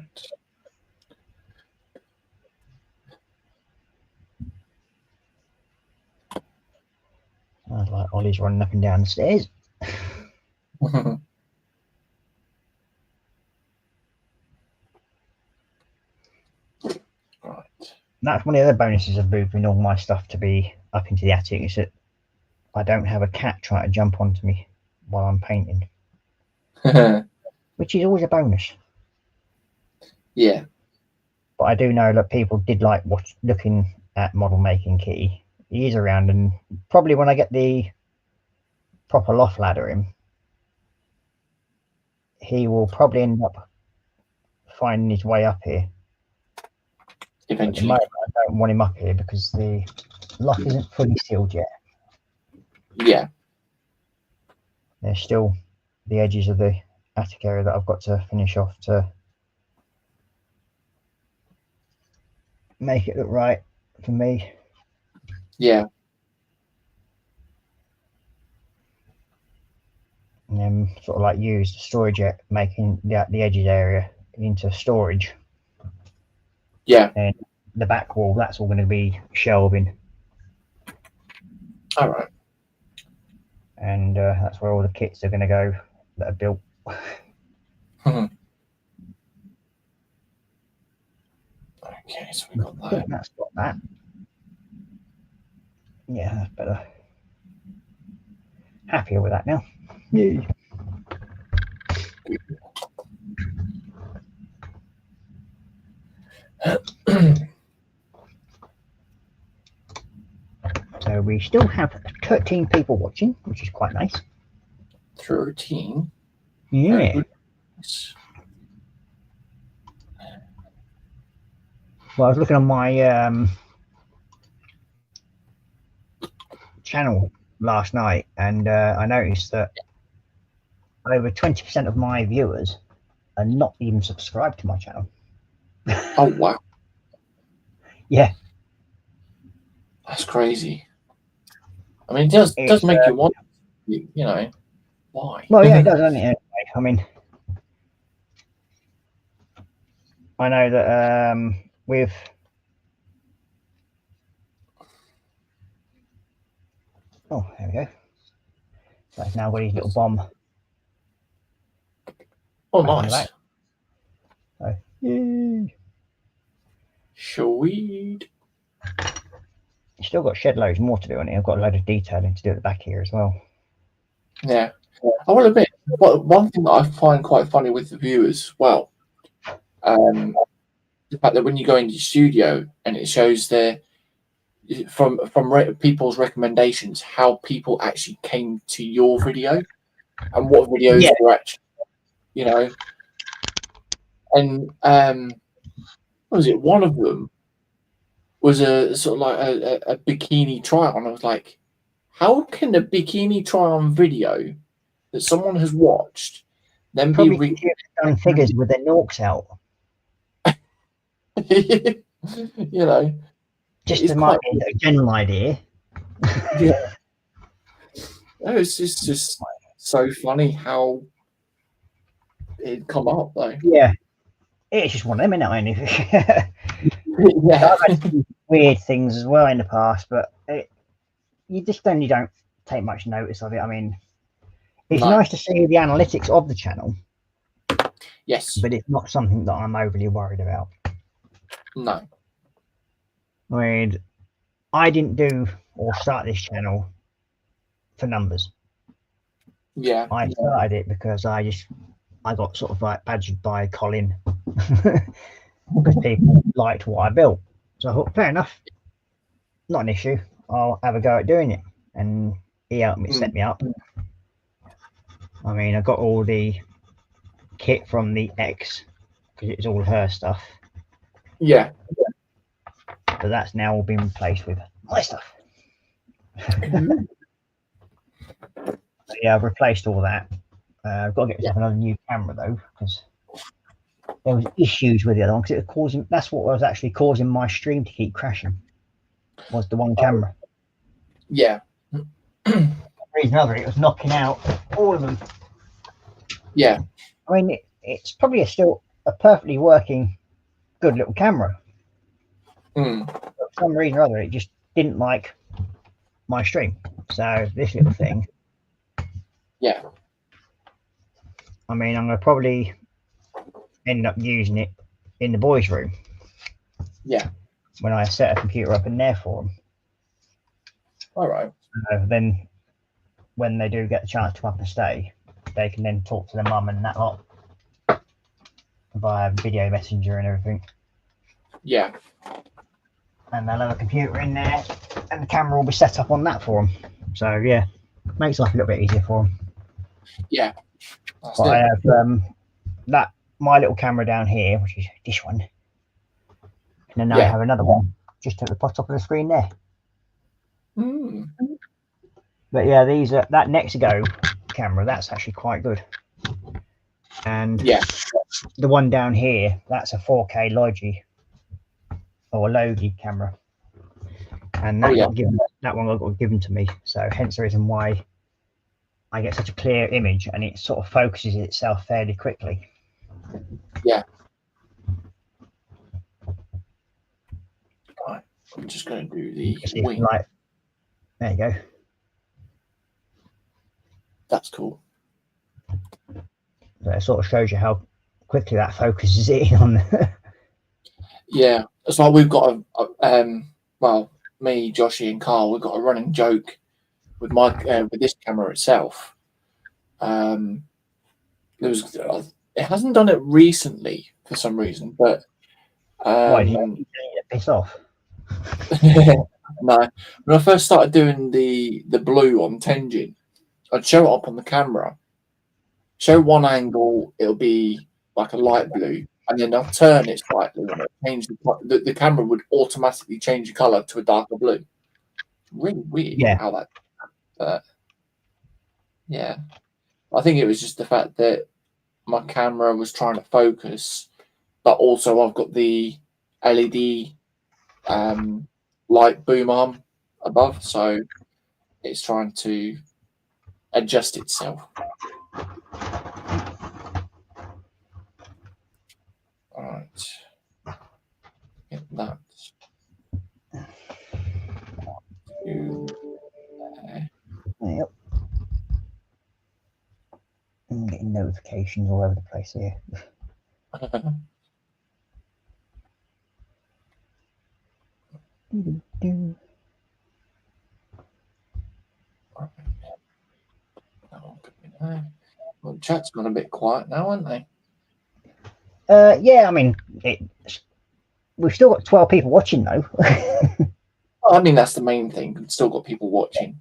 Sounds like Ollie's running up and down the stairs. Right. That's one of the other bonuses of moving all my stuff to be up into the attic, is that I don't have a cat trying to jump onto me while I'm painting, which is always a bonus. Yeah. But I do know that people did like looking at Model Making Kitty. He is around, and probably when I get the proper loft ladder in, he will probably end up finding his way up here. Eventually. At the moment, I don't want him up here because the loft isn't fully sealed yet. Yeah. There's still the edges of the attic area that I've got to finish off to make it look right for me. Yeah. And then sort of like use the storage, making the edges area into storage. Yeah. And the back wall, that's all going to be shelving. All right. And that's where all the kits are going to go that are built. Okay, so we got I that. think that's got that. Yeah, that's better. happier with that now. Yay. So we still have 13 people watching, which is quite nice. 13. Yeah. Well, I was looking on my channel last night, and I noticed that over 20% of my viewers are not even subscribed to my channel. Oh, wow. Yeah. That's crazy. I mean, it does make you wonder, you know, why? Well, yeah, it does, doesn't it? Anyway, I mean, I know that with oh, there we go. So it's now got his little bomb. Oh, nice. So, yay. Sweet. Still got shed loads more to do on it. I've got a load of detailing to do at the back here as well. Yeah. I will admit, one thing that I find quite funny with the viewers, well, the fact that when you go into the studio and it shows from people's recommendations how people actually came to your video and what videos were actually, you know, and what was it? One of them was a sort of like a bikini try on. I was like, how can a bikini try on video that someone has watched then probably done figures with their norks out? You know, just to might be a general idea. Yeah. No, it's just so funny how it come up though. Yeah, it's just one of them, isn't it? Yeah. I've had weird things as well in the past, but you just don't take much notice of it. I mean, it's nice to see the analytics of the channel. Yes. But it's not something that I'm overly worried about. No. I mean, I didn't do or start this channel for numbers. Yeah. I started it because I got sort of like badgered by Colin because people liked what I built. So I thought, fair enough, not an issue. I'll have a go at doing it. And he helped me set me up. I mean, I got all the kit from the ex because it was all her stuff. Yeah. But that's now all been replaced with my stuff. So yeah, I've replaced all that. I've got to get myself another new camera though, because there was issues with the other one. Because it was causing. That's what was actually causing my stream to keep crashing. Was the one camera? Yeah. For some reason or other, it was knocking out all of them. Yeah. I mean, it's probably still a perfectly working, good little camera. But for some reason or other, it just didn't like my stream. So this little thing. Yeah. I mean, I'm going to probably end up using it in the boys' room. Yeah. When I set a computer up in there for them. All right. Then when they do get the chance to come up and stay, they can then talk to their mum and that lot via video messenger and everything. Yeah. And they'll have a computer in there and the camera will be set up on that for them. So yeah, makes life a little bit easier for them. Yeah. But I have my little camera down here, which is this one. And then I have another one just at the top of the screen there. But yeah, that Nexigo camera, that's actually quite good. And the one down here, that's a 4K Logi or a Logi camera. And that one got given to me. So hence the reason why I get such a clear image and it sort of focuses itself fairly quickly. Yeah. Right. I'm just going to do the wing. There you go. That's cool. So it sort of shows you how quickly that focuses in on. Yeah, it's like we've got me, Joshy, and Carl. We've got a running joke with my with this camera itself. It hasn't done it recently for some reason, but Why do you piss off? no. When I first started doing the blue on Tenjin, I'd show it up on the camera. Show one angle, it'll be like a light blue, and then I'll turn it slightly, and it'll change the camera would automatically change the color to a darker blue. Really weird how that. But yeah, I think it was just the fact that my camera was trying to focus, but also I've got the LED light boom arm above, so it's trying to adjust itself. All right, get that. Yep. I'm getting notifications all over the place here. Well, chat's gone a bit quiet now, haven't they? Yeah, I mean, we've still got 12 people watching though. I mean, that's the main thing. We've still got people watching.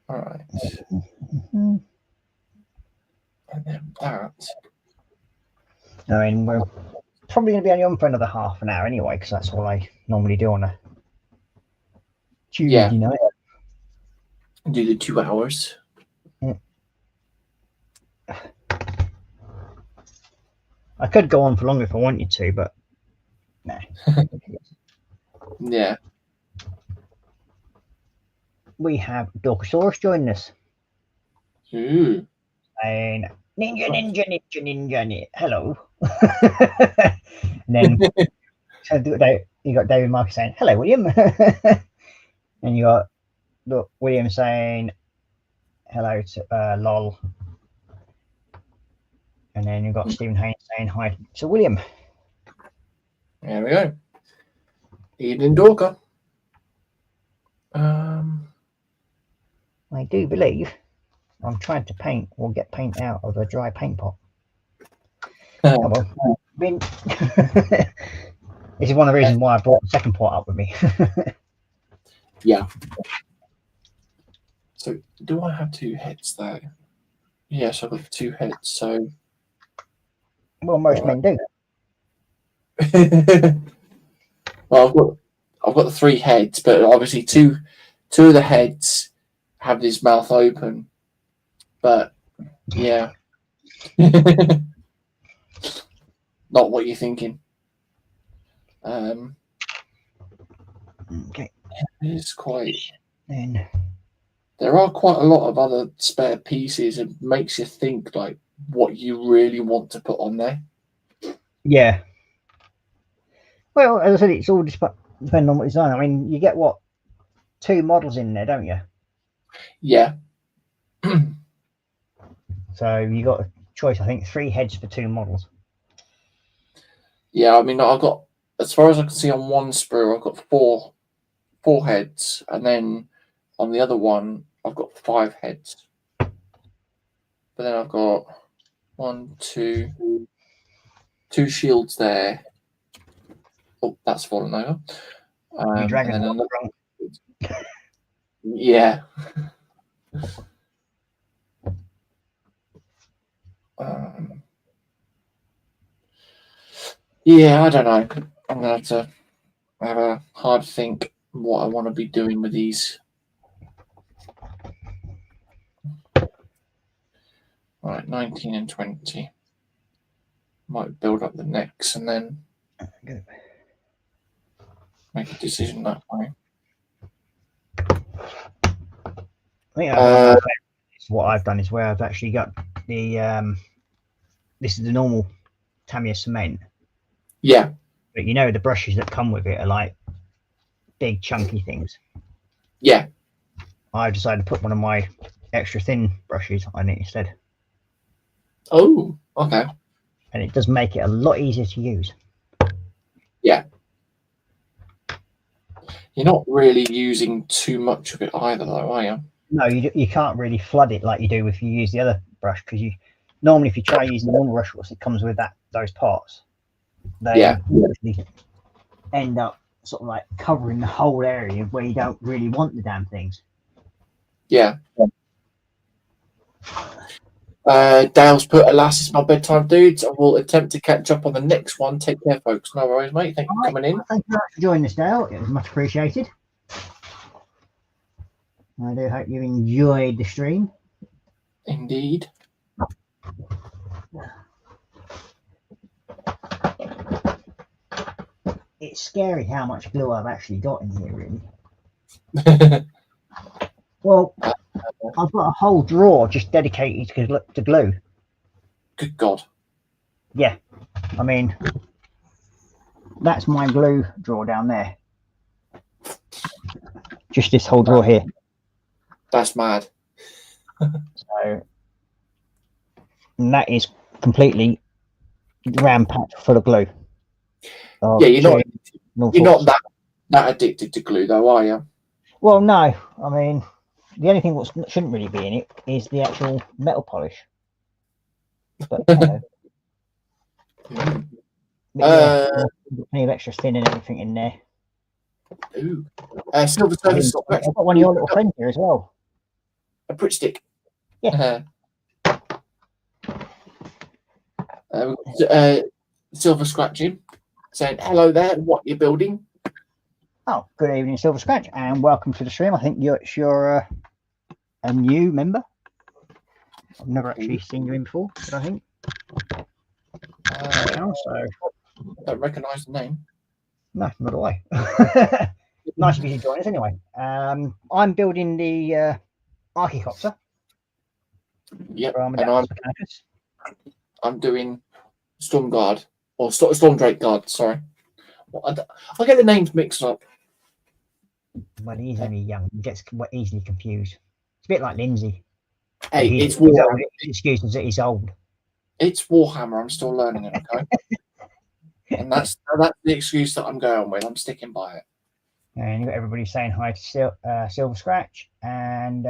All right. And then that. I mean, we're probably going to be on for another half an hour anyway, because that's all I normally do on a Tuesday night. Do the 2 hours. Yeah. I could go on for longer if I wanted to, but no. Yeah. We have Dorkosaurus joining us. Ooh. And ninja, hello. And then you got David Marcus saying, hello, William. And you got William saying, hello to lol. And then you've got Stephen Haynes saying hi to William. There we go. Evening, Dorker. I do believe I'm trying to paint or get paint out of a dry paint pot. Oh, well, this is one of the reasons why I brought the second pot up with me. Yeah. So, do I have 2 heads though? Yes, I've got 2 heads. So, well, most men do. Well, I've got the 3 heads, but obviously two of the heads have his mouth open. But yeah, not what you're thinking. Okay. It is quite. Then There are quite a lot of other spare pieces. It makes you think like what you really want to put on there. Yeah. Well, as I said, it's all depending on what design. I mean, you get 2 models in there, don't you? Yeah. So you got a choice. I think 3 heads for 2 models. Yeah, I mean, I've got, as far as I can see on one sprue, I've got four heads, and then on the other one, I've got 5 heads. But then I've got 2 shields there. Oh, that's fallen over. Your dragon. And then yeah. Yeah, I don't know. I'm gonna have to have a hard think what I want to be doing with these. Right, 19 and 20. Might build up the necks and then make a decision that way. I think what I've done is where I've actually got the this is the normal Tamiya cement. Yeah. But you know the brushes that come with it are like big chunky things. Yeah. I've decided to put one of my extra thin brushes on it instead. Oh, okay. And it does make it a lot easier to use. Yeah. You're not really using too much of it either, though, are you? No, you can't really flood it like you do if you use the other brush, because you normally, if you try using the normal brush, it comes with those parts. They usually end up sort of like covering the whole area where you don't really want the damn things. Yeah. Dale's put, alas, it's my bedtime, dudes. I will attempt to catch up on the next one. Take care, folks. No worries, mate. Thank you for coming in. Thank you very much for joining us, Dale. It was much appreciated. I do hope you enjoyed the stream. Indeed. It's scary how much glue I've actually got in here, really. Well, I've got a whole drawer just dedicated to glue. Good God. Yeah. I mean, that's my glue drawer down there. Just this whole drawer here. That's mad. So, and that is completely ram-packed full of glue. Yeah, you're not that addicted to glue, though, are you? Well, no. I mean, the only thing that shouldn't really be in it is the actual metal polish. But, yeah, plenty of extra thin and everything in there. Ooh. Silver Service. I've got one of your little friends here as well. A Pritt stick. Yeah. Silver Scratching saying, hello there, what you're building? Oh, good evening, Silver Scratch, and welcome to the stream. I think you're a new member. I've never actually seen you in before, but I think. I don't recognise the name. No, not do I. Nice of you to join us anyway. I'm building the Archicopter. Yep, and I'm doing Storm Guard, or Storm Drake Guard, sorry. I get the names mixed up. Well, he's only young. He gets easily confused. It's a bit like Lindsay. Hey, it's Warhammer. Excuses that he's old. It's Warhammer. I'm still learning it, okay? And that's the excuse that I'm going with. I'm sticking by it. And you've got everybody saying hi to Silver Scratch, and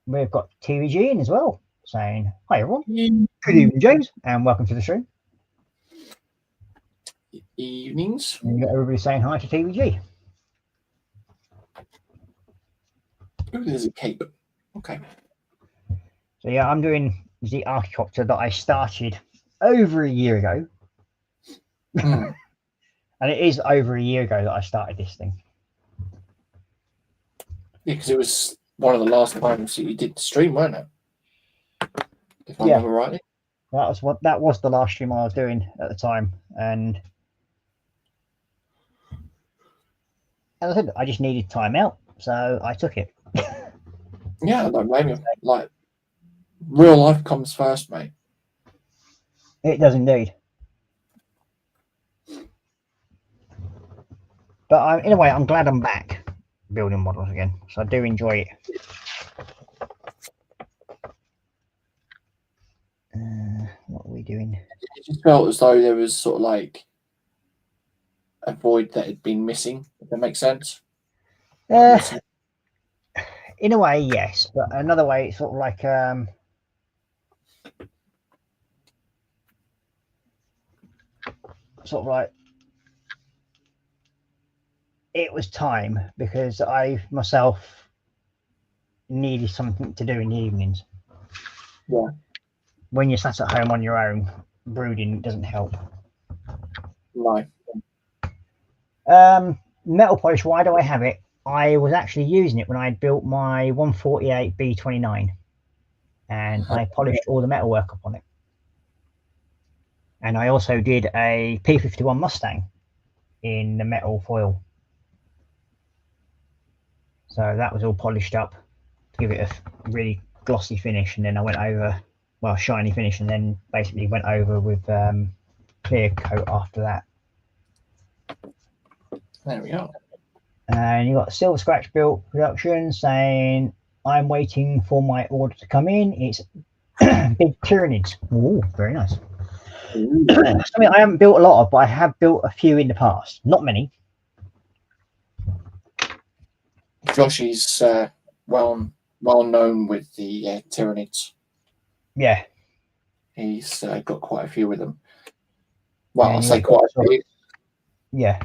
we've got TVG in as well, saying hi everyone. Good evening, James, and welcome to the stream. Evenings. And you've got everybody saying hi to TVG. Ooh, there's a cape. Okay. So yeah, I'm doing the Archicopter that I started over a year ago. And it is over a year ago that I started this thing. Yeah, because it was one of the last times that you did the stream, weren't it? If I remember rightly. That was the last stream I was doing at the time, and as I said, I just needed time out, so I took it. Yeah, I don't blame you. Like, real life comes first, mate. It does indeed. But in a way, I'm glad I'm back building models again, so I do enjoy it. What are we doing? It just felt as though there was sort of like a void that had been missing, if that makes sense. In a way, yes, but another way, it's sort of like it was time, because I myself needed something to do in the evenings. Yeah. When you're sat at home on your own, brooding doesn't help. No. Metal polish, why do I have it? I was actually using it when I built my 148 B29, and I polished all the metalwork up on it. And I also did a P51 Mustang in the metal foil. So that was all polished up to give it a really glossy finish, and then I went over, well, shiny finish, and then basically went over with clear coat after that. There we go. And you got Silver Scratch Built Production saying, I'm waiting for my order to come in. It's big Tyranids. Oh, very nice. Something I haven't built a lot of, but I have built a few in the past. Not many. Josh is well known with the Tyranids. Yeah. He's got quite a few with them. Well, And I'll say quite a few. Yeah.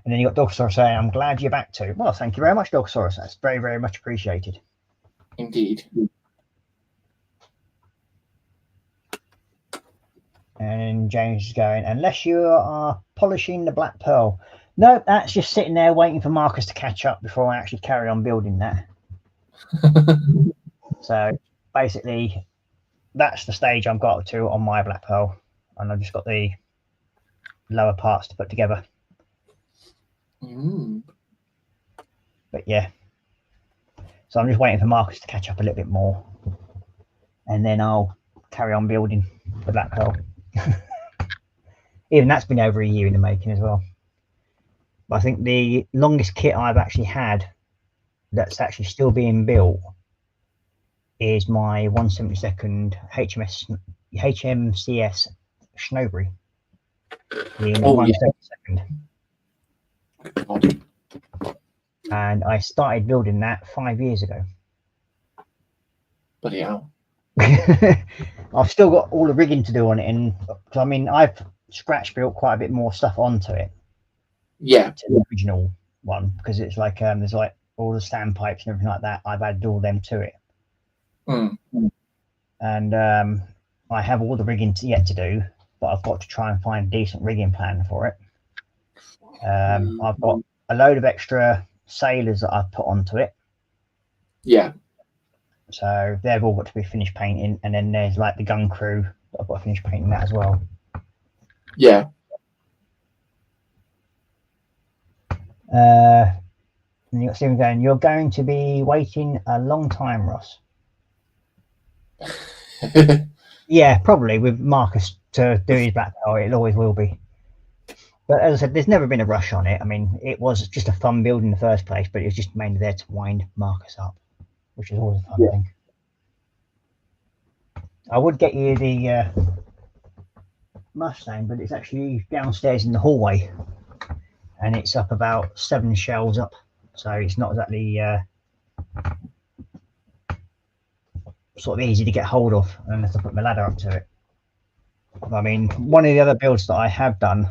And then you got Dogsaurus saying, I'm glad you're back too. Well, thank you very much, Dogsaurus. That's very, very much appreciated. Indeed. And James is going, unless you are polishing the Black Pearl. No, that's just sitting there waiting for Marcus to catch up before I actually carry on building that. So basically, that's the stage I've got to on my Black Pearl. And I've just got the lower parts to put together. But yeah. So I'm just waiting for Marcus to catch up a little bit more. And then I'll carry on building the Black Pearl. Even that's been over a year in the making as well. But I think the longest kit I've actually had that's actually still being built is my 172nd HMCS Snowbury. The 172nd. And I started building that 5 years ago. Bloody hell. I've still got all the rigging to do on it, and I mean, I've scratch built quite a bit more stuff onto it. Yeah. To the original one, because it's like there's like all the standpipes and everything like that. I've added all them to it. And I have all the rigging yet to do, but I've got to try and find a decent rigging plan for it. I've got a load of extra sailors that I've put onto it. Yeah. So they've all got to be finished painting, and then there's like the gun crew that I've got to finish painting that as well. Yeah. And you got Stephen going, you're going to be waiting a long time, Ross. Yeah, probably with Marcus to do his Black Pearl, it always will be. But as I said, there's never been a rush on it. I mean, it was just a fun build in the first place, but it was just mainly there to wind Marcus up, which is always a fun thing. I would get you the Mustang, but it's actually downstairs in the hallway, and it's up about 7 shelves up, so it's not exactly sort of easy to get hold of unless I put my ladder up to it. I mean, one of the other builds that I have done,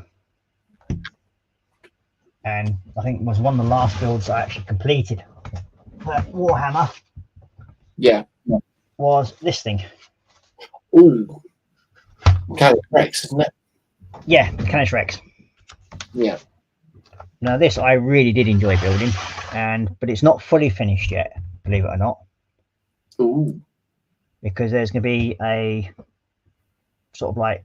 and I think was one of the last builds I actually completed for Warhammer, was this thing. Ooh. Canis Rex, isn't it? Yeah, Canis Rex. Yeah. Now this I really did enjoy building, but it's not fully finished yet, believe it or not. Ooh. Because there's going to be a sort of like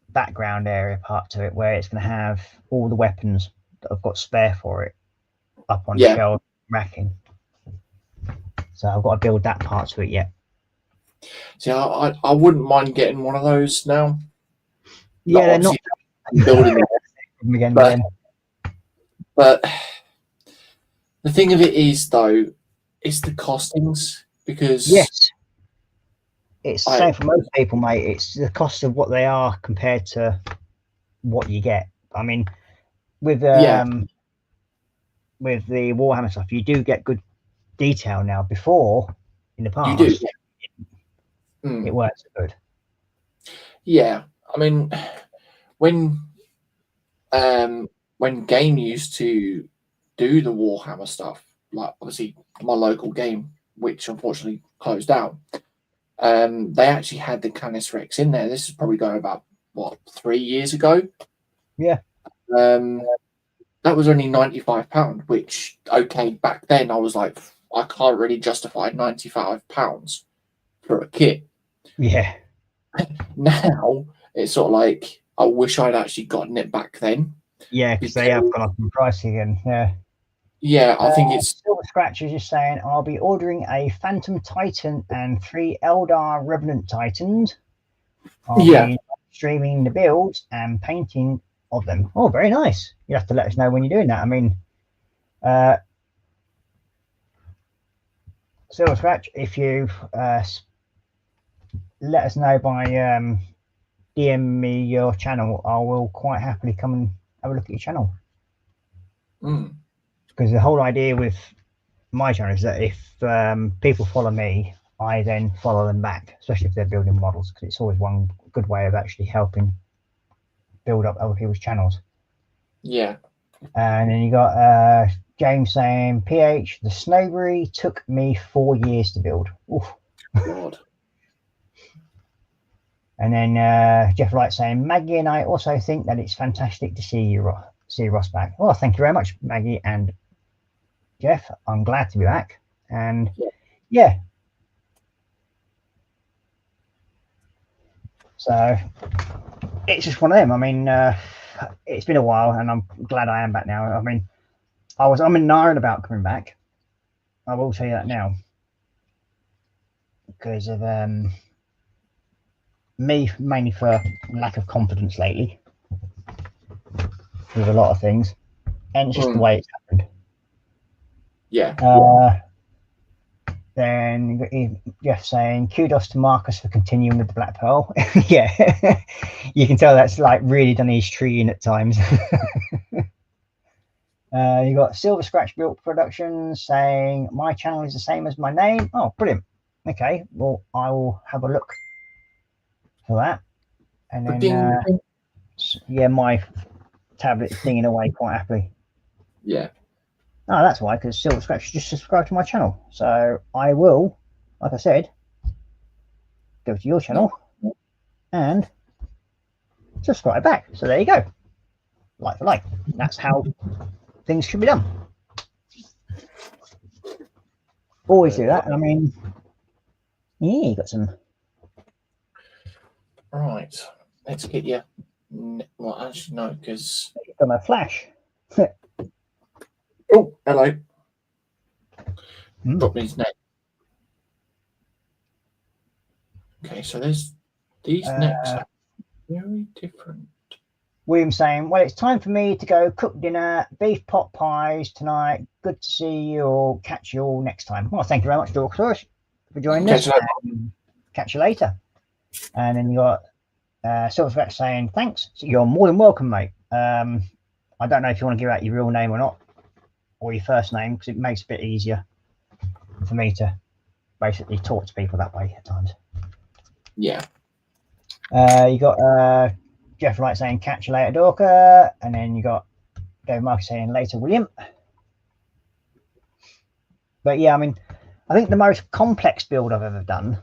background area part to it where it's going to have all the weapons that I've got spare for it up on the shelf racking. So I've got to build that part to it yet. See, I wouldn't mind getting one of those now. Yeah, they're not building them again. But the thing of it is, though, it's the costings, because yes, it's the same for most people, mate. It's the cost of what they are compared to what you get. I mean, with the Warhammer stuff, you do get good detail now. Before, in the past, you do. It works good. Yeah, I mean, when Game used to do the Warhammer stuff, like obviously my local game, which unfortunately closed down, they actually had the Canis Rex in there. This is probably going about 3 years ago. Yeah. That was only £95, which back then I was like, I can't really justify £95 for a kit. Yeah. Now it's sort of like, I wish I'd actually gotten it back then. Yeah, because they have gone up in price again. Yeah. Yeah, I think it's Silver Scratch is just saying, I'll be ordering a Phantom Titan and 3 Eldar Revenant Titans. I'll be streaming the builds and painting of them. Oh, very nice. You have to let us know when you're doing that. I mean, Silver Scratch, if you let us know by DM me your channel, I will quite happily come and have a look at your channel. Because the whole idea with my challenge is that if people follow me, I then follow them back, especially if they're building models, because it's always one good way of actually helping build up other people's channels. Yeah. And then you got James saying, PH, the Snowberry took me 4 years to build. Oof. God. And then Jeff Wright saying, Maggie and I also think that it's fantastic to see Ross back. Well, thank you very much, Maggie and Jeff. I'm glad to be back. And yeah. So it's just one of them. I mean, it's been a while, and I'm glad I am back now. I mean, I'm in iron about coming back. I will tell you that now, because of me, mainly for lack of confidence lately with a lot of things, and it's just the way it's happened. Yeah. Then Jeff saying, kudos to Marcus for continuing with the Black Pearl. Yeah, you can tell that's like really done his tree in at times. You got Silver Scratch Built Productions saying, my channel is the same as my name. Oh, brilliant. Okay, well, I will have a look for that. And then, yeah, my tablet is dinging away quite happily. Yeah. Oh, that's why, because Silver Scratch just subscribed to my channel. So I will, like I said, go to your channel and subscribe back. So there you go. Like for like. That's how things should be done. Always do that. I mean, yeah, you got some. Right. Let's get you. Well, actually, no, because. Got my flash. Oh, hello. Drop me his name. Okay, so there's these necks are very different. William saying, well, it's time for me to go cook dinner, beef pot pies tonight. Good to see you all. Catch you all next time. Well, thank you very much, Dorcas, for joining us. Catch you later. And then you got Silver saying, thanks. So you're more than welcome, mate. I don't know if you want to give out your real name or not, or your first name, because it makes it a bit easier for me to basically talk to people that way at times. Yeah. You got Jeff Wright saying, catch you later, Dorka. And then you got Dave Marcus saying, later, William. But yeah, I mean, I think the most complex build I've ever done.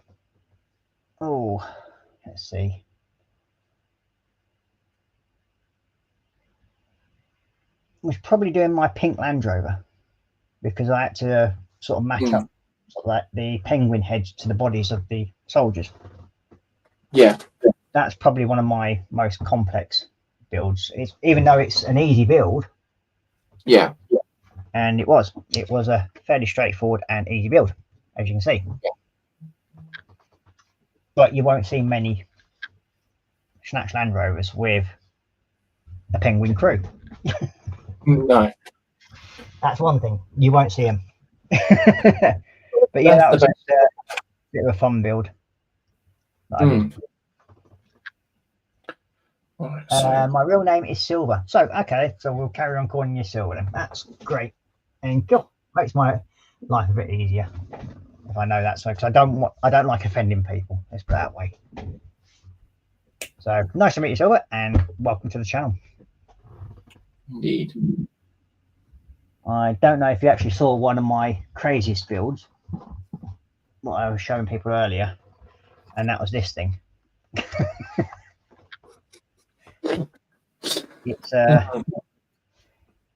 Oh, let's see. Was probably doing my pink Land Rover, because I had to sort of match up sort of like the penguin heads to the bodies of the soldiers. Yeah. That's probably one of my most complex builds. It's, even though it's an easy build. Yeah. And it was a fairly straightforward and easy build, as you can see. But you won't see many Snatch Land Rovers with a penguin crew. No. That's one thing. You won't see them. But yeah, that was a bit of a fun build. Right, so. My real name is Silver. So, okay, so we'll carry on calling you Silver then. That's great. And makes my life a bit easier if I know that. So, because I don't like offending people. Let's put it that way. So, nice to meet you, Silver, and welcome to the channel. Indeed. I don't know if you actually saw one of my craziest builds, what I was showing people earlier, and that was this thing. It's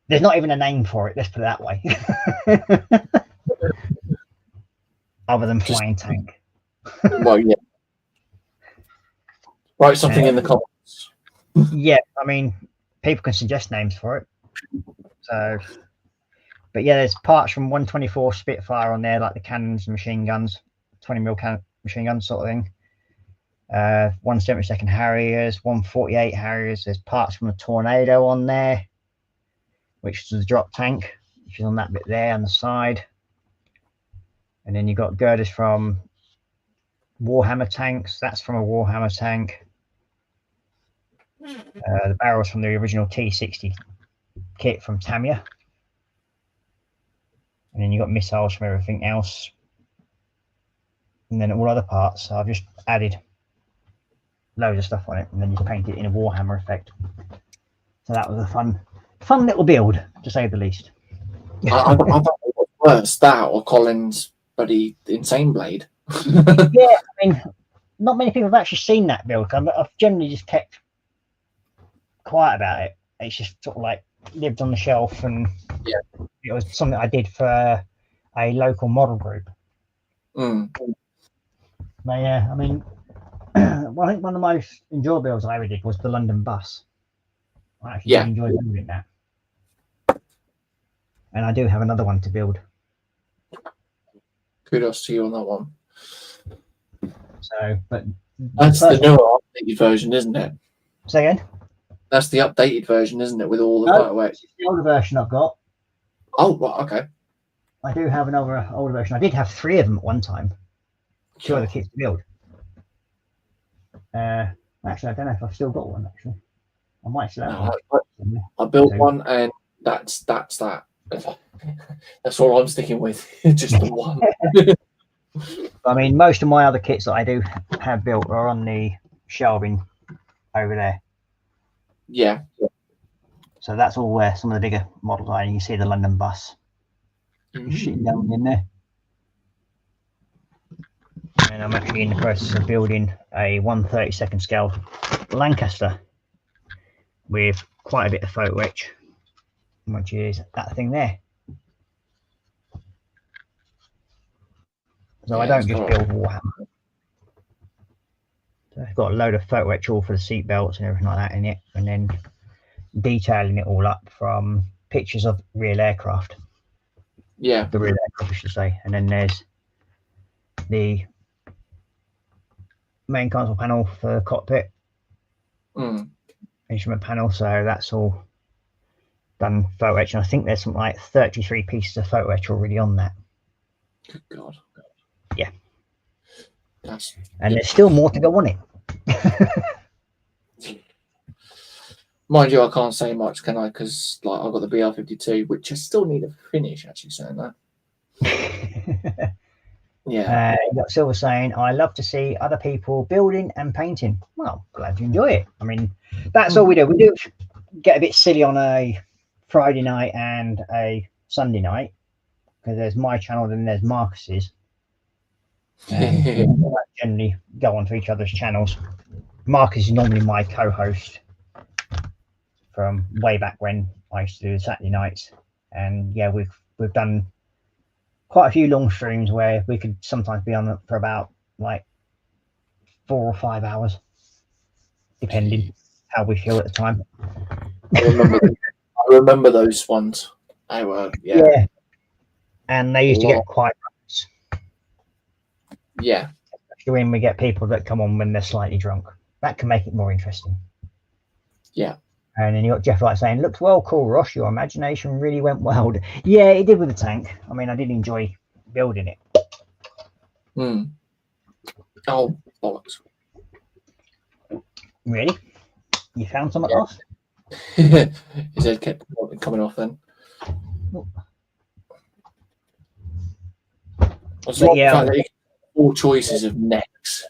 there's not even a name for it, let's put it that way. Other than flying tank. Well, yeah. Write something in the comments. Yeah, I mean, people can suggest names for it. So, but yeah, there's parts from 124 Spitfire on there, like the cannons and machine guns, 20mm machine guns sort of thing. 172nd Harriers, 148 Harriers. There's parts from a Tornado on there, which is the drop tank, which is on that bit there on the side. And then you've got girders from Warhammer tanks. That's from a Warhammer tank. The barrels from the original T60 kit from Tamiya. and then you've got missiles from everything else, and then all other parts. So I've just added loads of stuff on it, and then you paint it in a Warhammer effect. So that was a fun little build, to say the least. I thought it was worse, that or Colin's bloody Insane Blade. Yeah, I mean, not many people have actually seen that build. I've generally just kept quiet about it. It's just sort of like lived on the shelf, and yeah, it was something I did for a local model group. Mm. But yeah, I mean, well, I think one of the most enjoyable builds I ever did was the London bus. I actually did enjoy building that, and I do have another one to build. Kudos to you on that one. So, but that's the newer updated version, isn't it? Say again? That's the updated version, isn't it? With all the it's the older version I've got. Oh, well, okay. I do have another older version. I did have 3 of them at one time. 2 other kits to build. Actually, I don't know if I've still got one. Actually, I might still have one. I built one, and that's that. That's all I'm sticking with. Just the one. I mean, most of my other kits that I do have built are on the shelving over there. Yeah. So that's all where some of the bigger models are. You can see the London bus shitting down in there. And I'm actually in the process of building a 1/32 scale Lancaster with quite a bit of photo etch, which is that thing there. So I don't just build Warhammer. So I've got a load of photo etch all for the seat belts and everything like that in it, and then detailing it all up from pictures of real aircraft. Yeah. The real aircraft, I should say. And then there's the main console panel for cockpit. Instrument panel, so that's all done photo etch, and I think there's something like 33 pieces of photo etch already on that. Good God. Yeah. And there's still more to go on it. Mind you, I can't say much, can I? Because like I've got the BR-52, which I still need to finish. Actually, saying that. Yeah. You got Silver saying, I love to see other people building and painting. Well, glad you enjoy it. I mean, that's all we do. We do get a bit silly on a Friday night and a Sunday night, because there's my channel and there's Marcus's. And we generally go onto each other's channels. Marcus is normally my co-host from way back when I used to do the Saturday nights. And yeah, we've done quite a few long streams where we could sometimes be on for about like 4 or 5 hours, depending how we feel at the time. I remember those ones. I were, yeah. And they used to get quite runs. Yeah. Especially when we get people that come on when they're slightly drunk. That can make it more interesting. Yeah. And then you got Jeff Light saying, looks well cool, Ross. Your imagination really went wild. Yeah, it did with the tank. I mean, I did enjoy building it. Oh, bollocks. Really? You found something else? His head kept coming off then. Yeah. 4 choices of necks.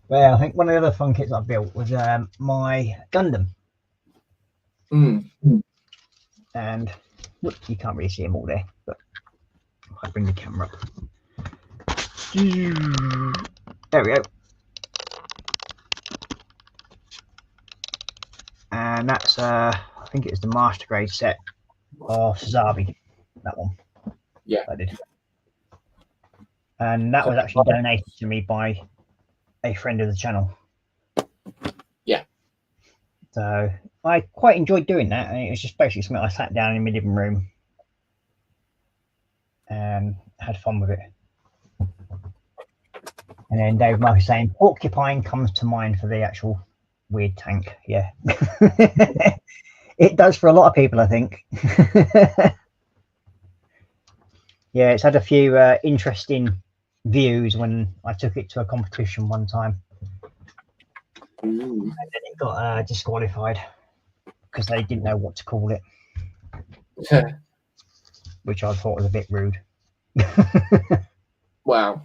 Well, I think one of the other fun kits I built was my Gundam. And look, you can't really see them all there, but I bring the camera up. There we go. And that's I think it's the master grade set of Zabi. That one. Yeah, I did. And that was actually donated to me by a friend of the channel. Yeah. So I quite enjoyed doing that, and it was just basically something I sat down in my living room and had fun with it. And then Dave Mark is saying porcupine comes to mind for the actual weird tank. Yeah. It does for a lot of people, I think. Yeah, it's had a few interesting views when I took it to a competition one time. And then it got disqualified because they didn't know what to call it, which I thought was a bit rude. Wow.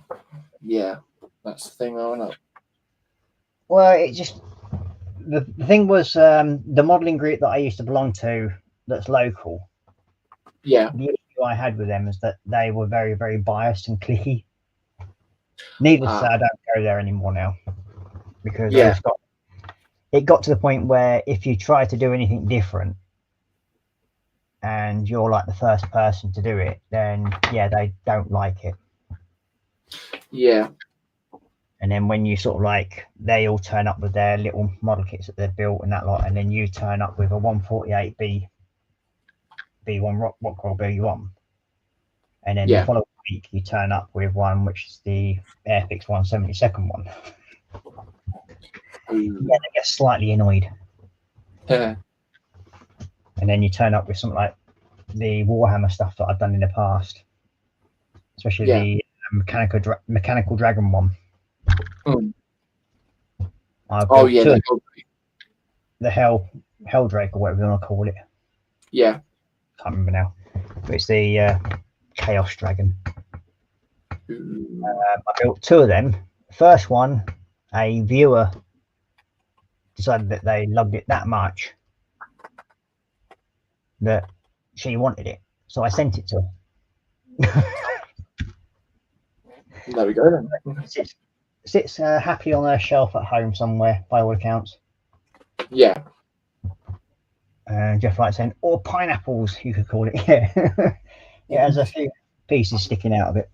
Yeah, that's the thing, though, isn't it? Well, it just the thing was the modelling group that I used to belong to, that's local. Yeah. The issue I had with them is that they were very, very biased and cliquey. Needless to say, I don't go there anymore now because Yeah. it got to the point where if you try to do anything different and you're like the first person to do it, then yeah, they don't like it. Yeah. And then when you sort of like, they all turn up with their little model kits that they've built and that lot, and then you turn up with a 148 B1 Rockwell B1, and then the following week you turn up with one which is the Airfix 172nd one. Yeah, they get slightly annoyed. Yeah. And then you turn up with something like the Warhammer stuff that I've done in the past, especially the mechanical dragon one. Oh yeah, the Helldrake or whatever you want to call it. Yeah. Can't remember now. But it's the Chaos Dragon. I built 2 of them. The first one, a viewer decided that they loved it that much that she wanted it, so I sent it to her. There we go then. Sits happy on her shelf at home somewhere, by all accounts. Yeah. Jeff likes saying, or pineapples, you could call it. Yeah. It has a few pieces sticking out of it.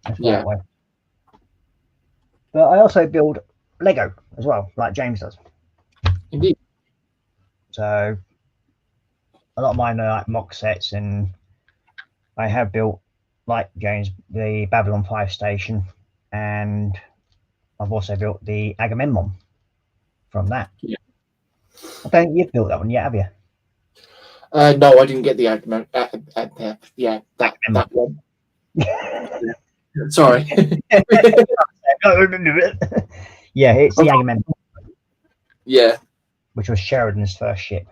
That's that way. But I also build Lego as well, like James does. Indeed. So a lot of mine are like mock sets, and I have built, like James, the Babylon 5 station, and I've also built the Agamemnon from that. Yeah. I don't think you've built that one yet, have you? No, I didn't get the Agamemnon. Yeah, that one. Sorry. Yeah, it's the Agamemnon. Yeah. Which was Sheridan's first ship.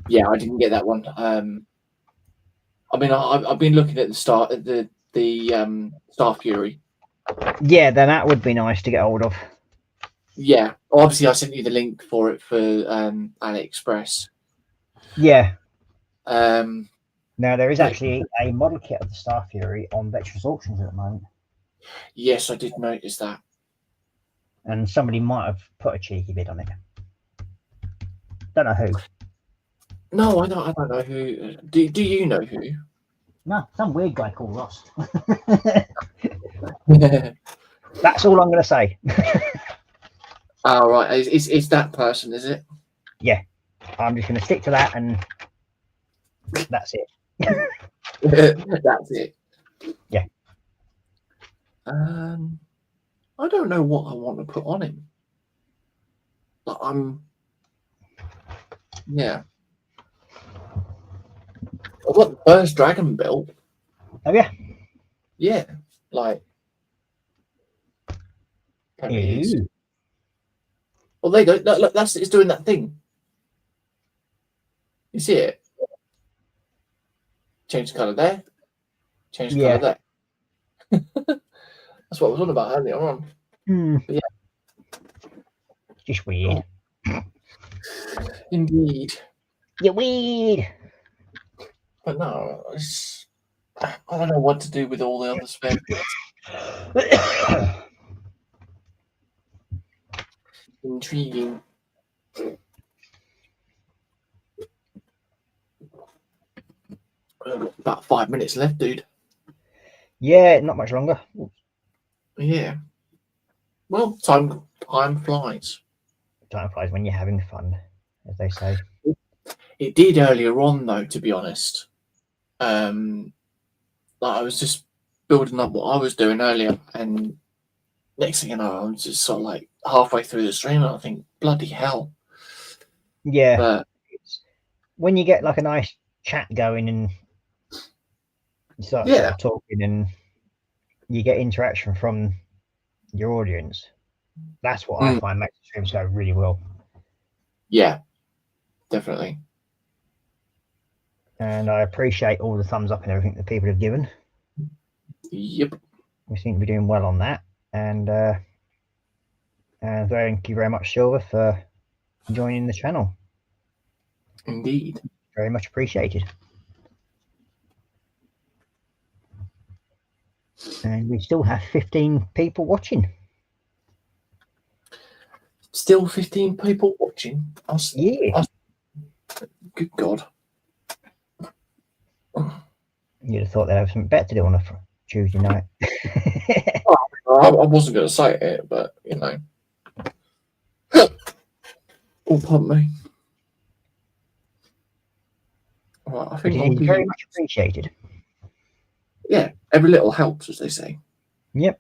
Yeah, I didn't get that one. I mean, I've been looking at the Star Fury. Yeah, then that would be nice to get hold of. Yeah, obviously I sent you the link for it for AliExpress. Yeah. Now there is actually a model kit of the Star Fury on Veterans Auctions at the moment. Yes, I did notice that. And somebody might have put a cheeky bid on it. Don't know who. No, I don't know who. Do you know who? No, some weird guy called Ross. That's all I'm going to say. Oh, right. It's that person, is it? Yeah. I'm just going to stick to that, and that's it. That's it. Yeah. I don't know what I want to put on him. But yeah. I've got the first dragon built. Oh yeah. Yeah, like. Well, there you go. Look, it's doing that thing. You see it? Change the colour there. Change the colour there. That's what I was on about earlier on. But yeah. Just weird. Indeed. You're weird. But no, I don't know what to do with all the other spare bits. Intriguing. About 5 minutes left, dude. Yeah, not much longer. Yeah. Well, time flies. Time flies when you're having fun, as they say. It did earlier on, though, to be honest. Like I was just building up what I was doing earlier, and next thing you know, I'm just sort of like halfway through the stream, and I think, bloody hell. Yeah. But when you get like a nice chat going and you start sort of talking and you get interaction from your audience, that's what I find makes the streams go really well. Yeah. definitely. And I appreciate all the thumbs up and everything that people have given. Yep. We seem to be doing well on that. And thank you very much, Silver, for joining the channel. Indeed. Very much appreciated. And we still have 15 people watching. Still 15 people watching. Yeah. Good God. You'd have thought they'd have something better to do on a Tuesday night. I wasn't going to say it, but, you know. Oh, pardon me. Right, I think It is very much appreciated. Yeah, every little helps, as they say. Yep.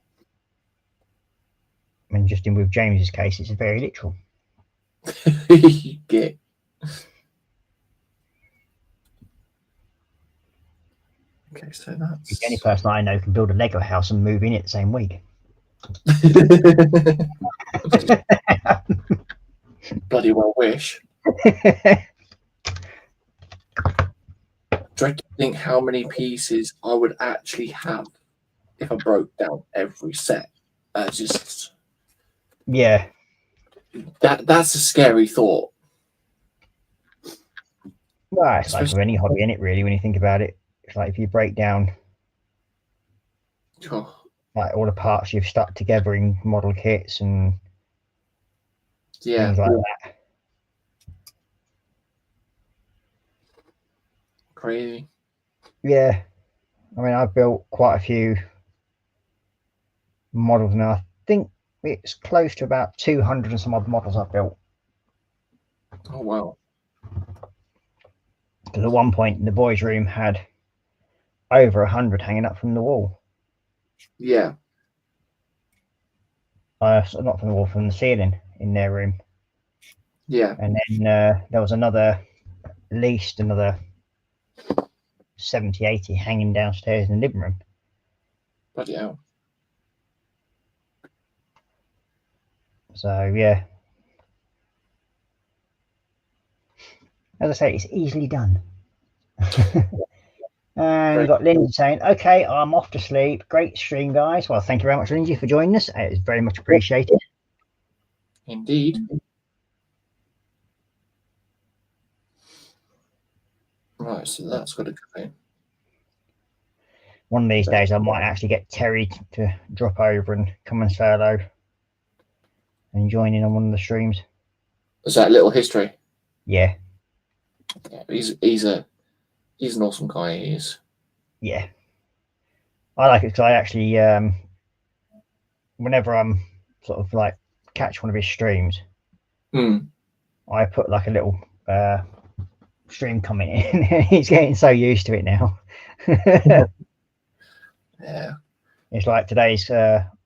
And just in with James's case, it's very literal. Yeah. Okay, so that's The only person I know can build a Lego house and move in it the same week. Bloody well wish. Dread to think how many pieces I would actually have if I broke down every set. Just yeah. That's a scary thought. Well, it's like with any hobby, isn't it, really, when you think about it? It's like if you break down like all the parts you've stuck together in model kits and things like that. Crazy. Yeah. I mean, I've built quite a few models now. I think it's close to about 200 and some odd models I've built. Oh, wow. Because at one point, the boys' room had over 100 hanging up from the wall. Yeah. Not from the wall, from the ceiling in their room. Yeah. And then there was at least another 70, 80 hanging downstairs in the living room. Bloody hell. So, yeah. As I say, it's easily done. And we've got Lindsay saying, okay, I'm off to sleep. Great stream, guys. Well, thank you very much, Lindsay, for joining us. It's very much appreciated. Indeed. Right, so that's got to go in. One of these days, I might actually get Terry to drop over and come and say hello and join in on one of the streams. Is that a little history? Yeah. Yeah, he's an awesome guy. He is. Yeah. I like it because I actually, whenever I'm sort of like catch one of his streams, I put like a little stream comment in. He's getting so used to it now. Yeah. It's like today's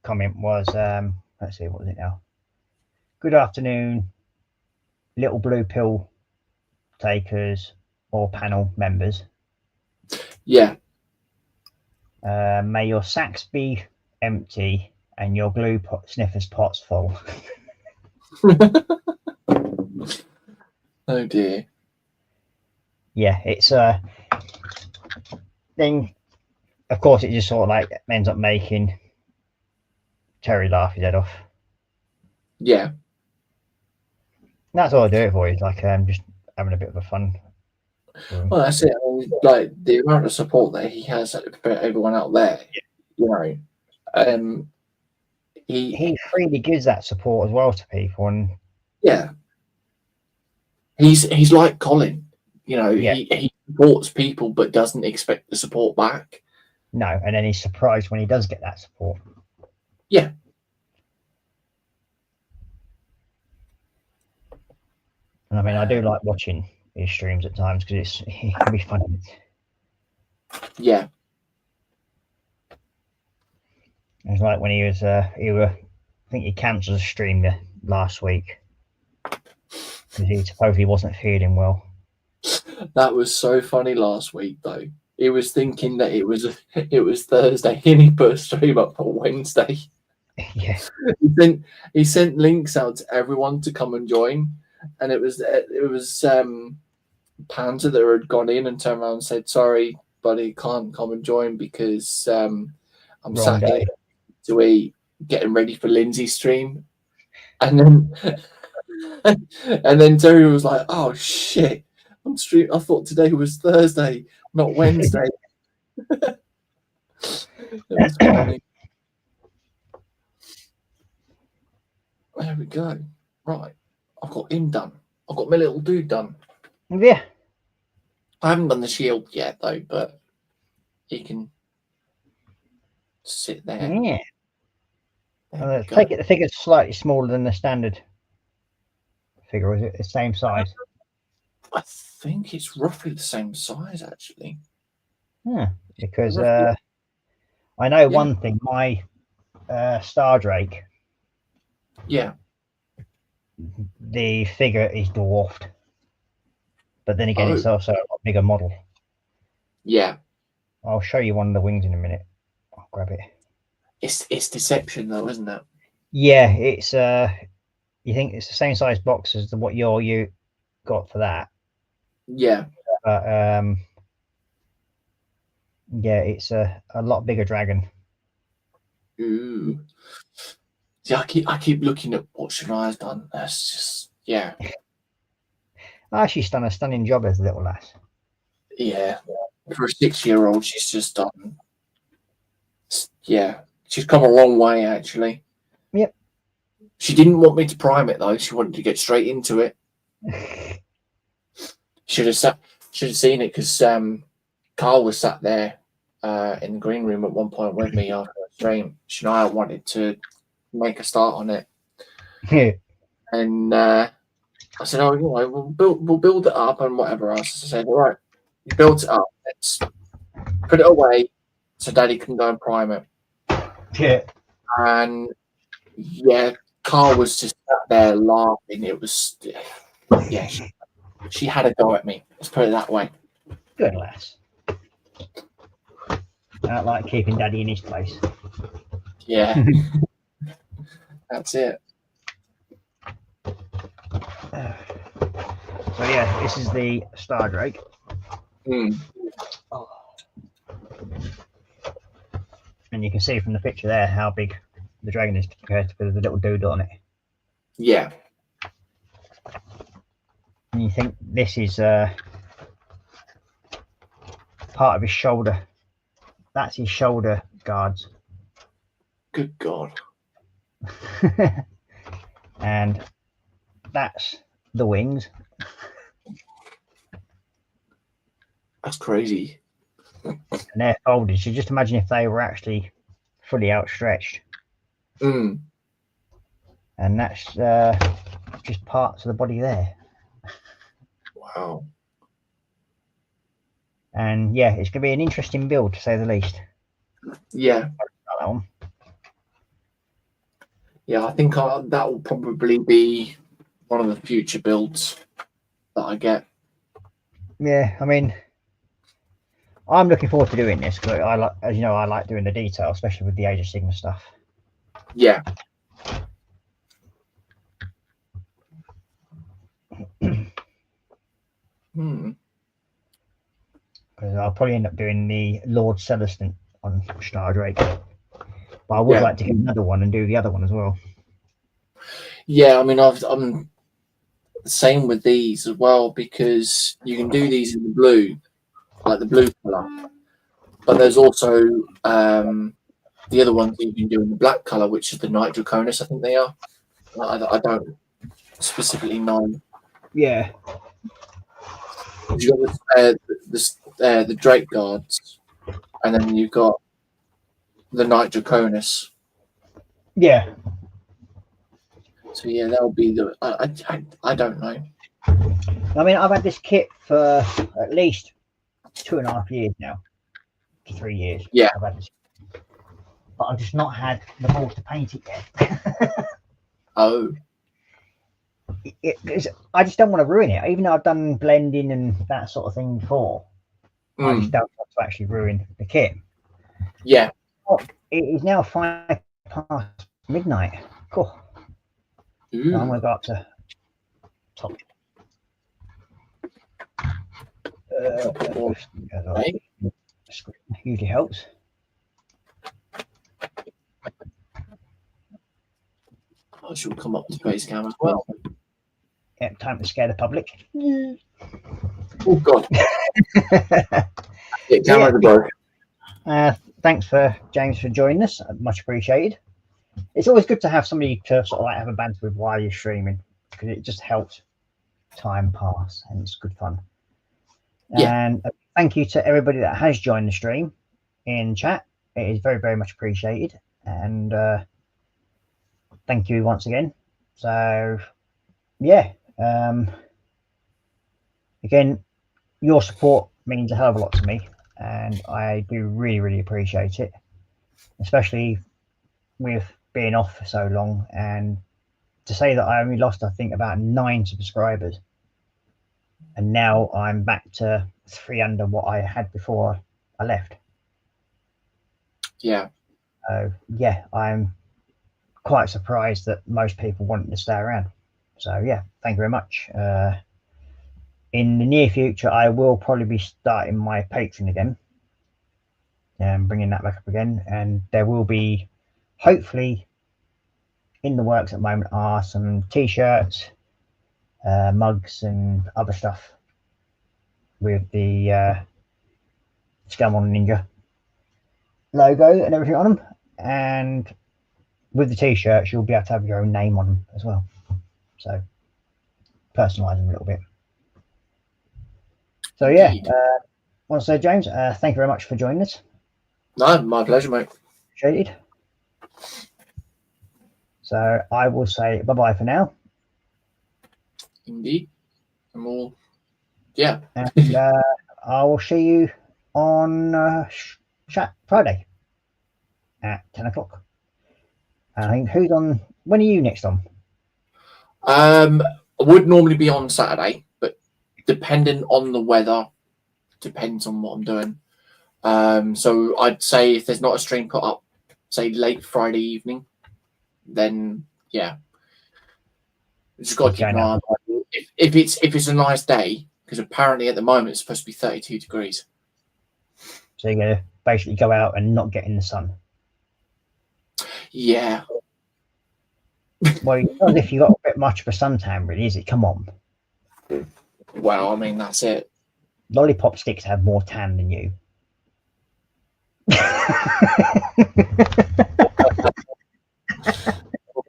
comment was, let's see, what was it now? Good afternoon, little blue pill takers or panel members. Yeah. May your sacks be empty and your glue sniffers pots full. Oh dear. Yeah, it's then of course it just sort of like ends up making Terry laugh his head off. Yeah. That's all I do it for. Is like just having a bit of a fun. Well, that's it. I mean, like the amount of support that he has for everyone out there, you know, he freely gives that support as well to people, and yeah, he's like Colin, you know, he supports people but doesn't expect the support back. No, and then he's surprised when he does get that support. Yeah. And I mean, I do like watching his streams at times because it can be funny. Yeah. It's like when he was, I think he cancelled a stream last week because he supposedly wasn't feeling well. That was so funny last week, though. He was thinking that it was Thursday, and he put a stream up for Wednesday. Yeah. He sent links out to everyone to come and join, and it was Panda that had gone in and turned around and said, "Sorry, buddy, can't come and join because I'm Wrong sat day. here to eat, getting ready for Lindsay's stream." And then and then Terry was like, "Oh shit, I'm stream. I thought today was Thursday, not Wednesday." It was funny. There we go. Right, I've got him done. I've got my little dude done. Yeah. I haven't done the shield yet though, but he can sit there. Yeah. There we go. Take it. The figure's slightly smaller than the standard figure. Or is it the same size? I think it's roughly the same size, actually. Yeah. Because I know one thing. My Star Drake. Yeah. The figure is dwarfed, but then again, it's Oh. also a bigger model. Yeah. I'll show you one of the wings in a minute. I'll grab it. It's deception though, isn't it? Yeah, it's you think it's the same size box as what you got for that. Yeah. But yeah, it's a lot bigger dragon. Ooh. See, I keep looking at what Shania's done. That's just She's done a stunning job as a little lass. Yeah. For a 6-year-old, she's just done. Yeah, she's come a long way actually. Yep. She didn't want me to prime it though. She wanted to get straight into it. Should have seen it because Carl was sat there in the green room at one point with me after the stream. Shania wanted to make a start on it, and I said, "Oh, we'll build it up and whatever else." I said, "All right, you built it up. Let's put it away so Daddy can go and prime it." Yeah. And yeah, Carl was just sat there laughing. It was she had a go at me. Let's put it that way. Good lass. I like keeping Daddy in his place. Yeah. That's it. So yeah, this is the Star Drake. Oh. And you can see from the picture there how big the dragon is compared to the little dude on it. Yeah. And you think this is part of his shoulder. That's his shoulder guards. Good God. And that's the wings. That's crazy. And they're folded. So just imagine if they were actually fully outstretched. Mm. And that's just parts of the body there. Wow. And yeah, it's going to be an interesting build to say the least. Yeah. That one. Yeah, I think that will probably be one of the future builds that I get. Yeah, I mean, I'm looking forward to doing this because I like, as you know, I like doing the detail, especially with the Age of Sigma stuff. Yeah. Because I'll probably end up doing the Lord Celestin on Star Drake. But I would like to get another one and do the other one as well. Yeah, I mean, I'm the same with these as well because you can do these in the blue, like the blue color. But there's also the other ones you can do in the black color, which is the Night Draconis, I think they are. I don't specifically know. Yeah. You've got the Drake Guards, and then you've got the Night Draconis. Yeah. So yeah, that'll be the. I don't know. I mean, I've had this kit for at least 2.5 years now, to 3 years. Yeah. I've had this, but I've just not had the balls to paint it yet. Oh. I just don't want to ruin it, even though I've done blending and that sort of thing before. I just don't want to actually ruin the kit. Yeah. Oh, it is now 5 past midnight. Cool. I'm going to go up to top. Right. Usually helps. I shall come up to base cam as well. Yeah, time to scare the public. Oh God. Yeah, camera the broke. Thanks for James for joining us. Much appreciated. It's always good to have somebody to sort of like have a banter with while you're streaming, because it just helps time pass and it's good fun. Yeah. And thank you to everybody that has joined the stream in chat. It is very, very much appreciated. And thank you once again. So yeah, again, your support means a hell of a lot to me, and I do really, really appreciate it, especially with being off for so long. And to say that I only lost, I think, about 9 subscribers, and now I'm back to 3 under what I had before I left. Yeah. So yeah, I'm quite surprised that most people wanted to stay around. So yeah, thank you very much. In the near future, I will probably be starting my Patreon again and bringing that back up again. And there will be, hopefully, in the works at the moment are some t-shirts, mugs, and other stuff with the Scum on Ninja logo and everything on them. And with the t-shirts, you'll be able to have your own name on them as well. So personalise them a little bit. So yeah, I want to say, James, thank you very much for joining us. No, my pleasure, mate. Appreciated. So I will say bye-bye for now. Indeed. And we'll, yeah. And I will see you on Chat Friday at 10 o'clock. I think who's on? When are you next on? I would normally be on Saturday, but depending on the weather, depends on what I'm doing. So I'd say if there's not a stream put up, say late Friday evening, then yeah, just got to keep an eye on if it's a nice day, because apparently at the moment it's supposed to be 32 degrees. So you're gonna basically go out and not get in the sun. Yeah. Well, it's not as if you got a bit much of a suntan, really, is it? Come on. Well, I mean, that's it. Lollipop sticks have more tan than you. What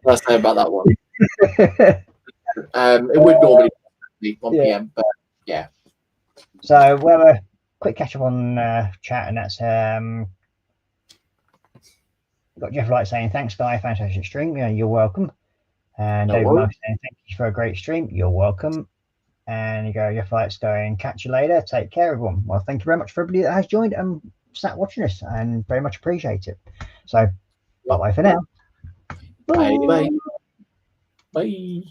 can I say about that one? It would normally be 1 p.m, but yeah. So we'll have a quick catch up on chat, and that's got Jeff Light saying thanks, Guy, fantastic stream. Yeah, you're welcome. And David Mark saying thank you for a great stream. You're welcome. And you go, Jeff Light's going, catch you later. Take care, everyone. Well, thank you very much for everybody that has joined and sat watching us, and very much appreciate it. So bye bye for now. Bye. Bye. Bye.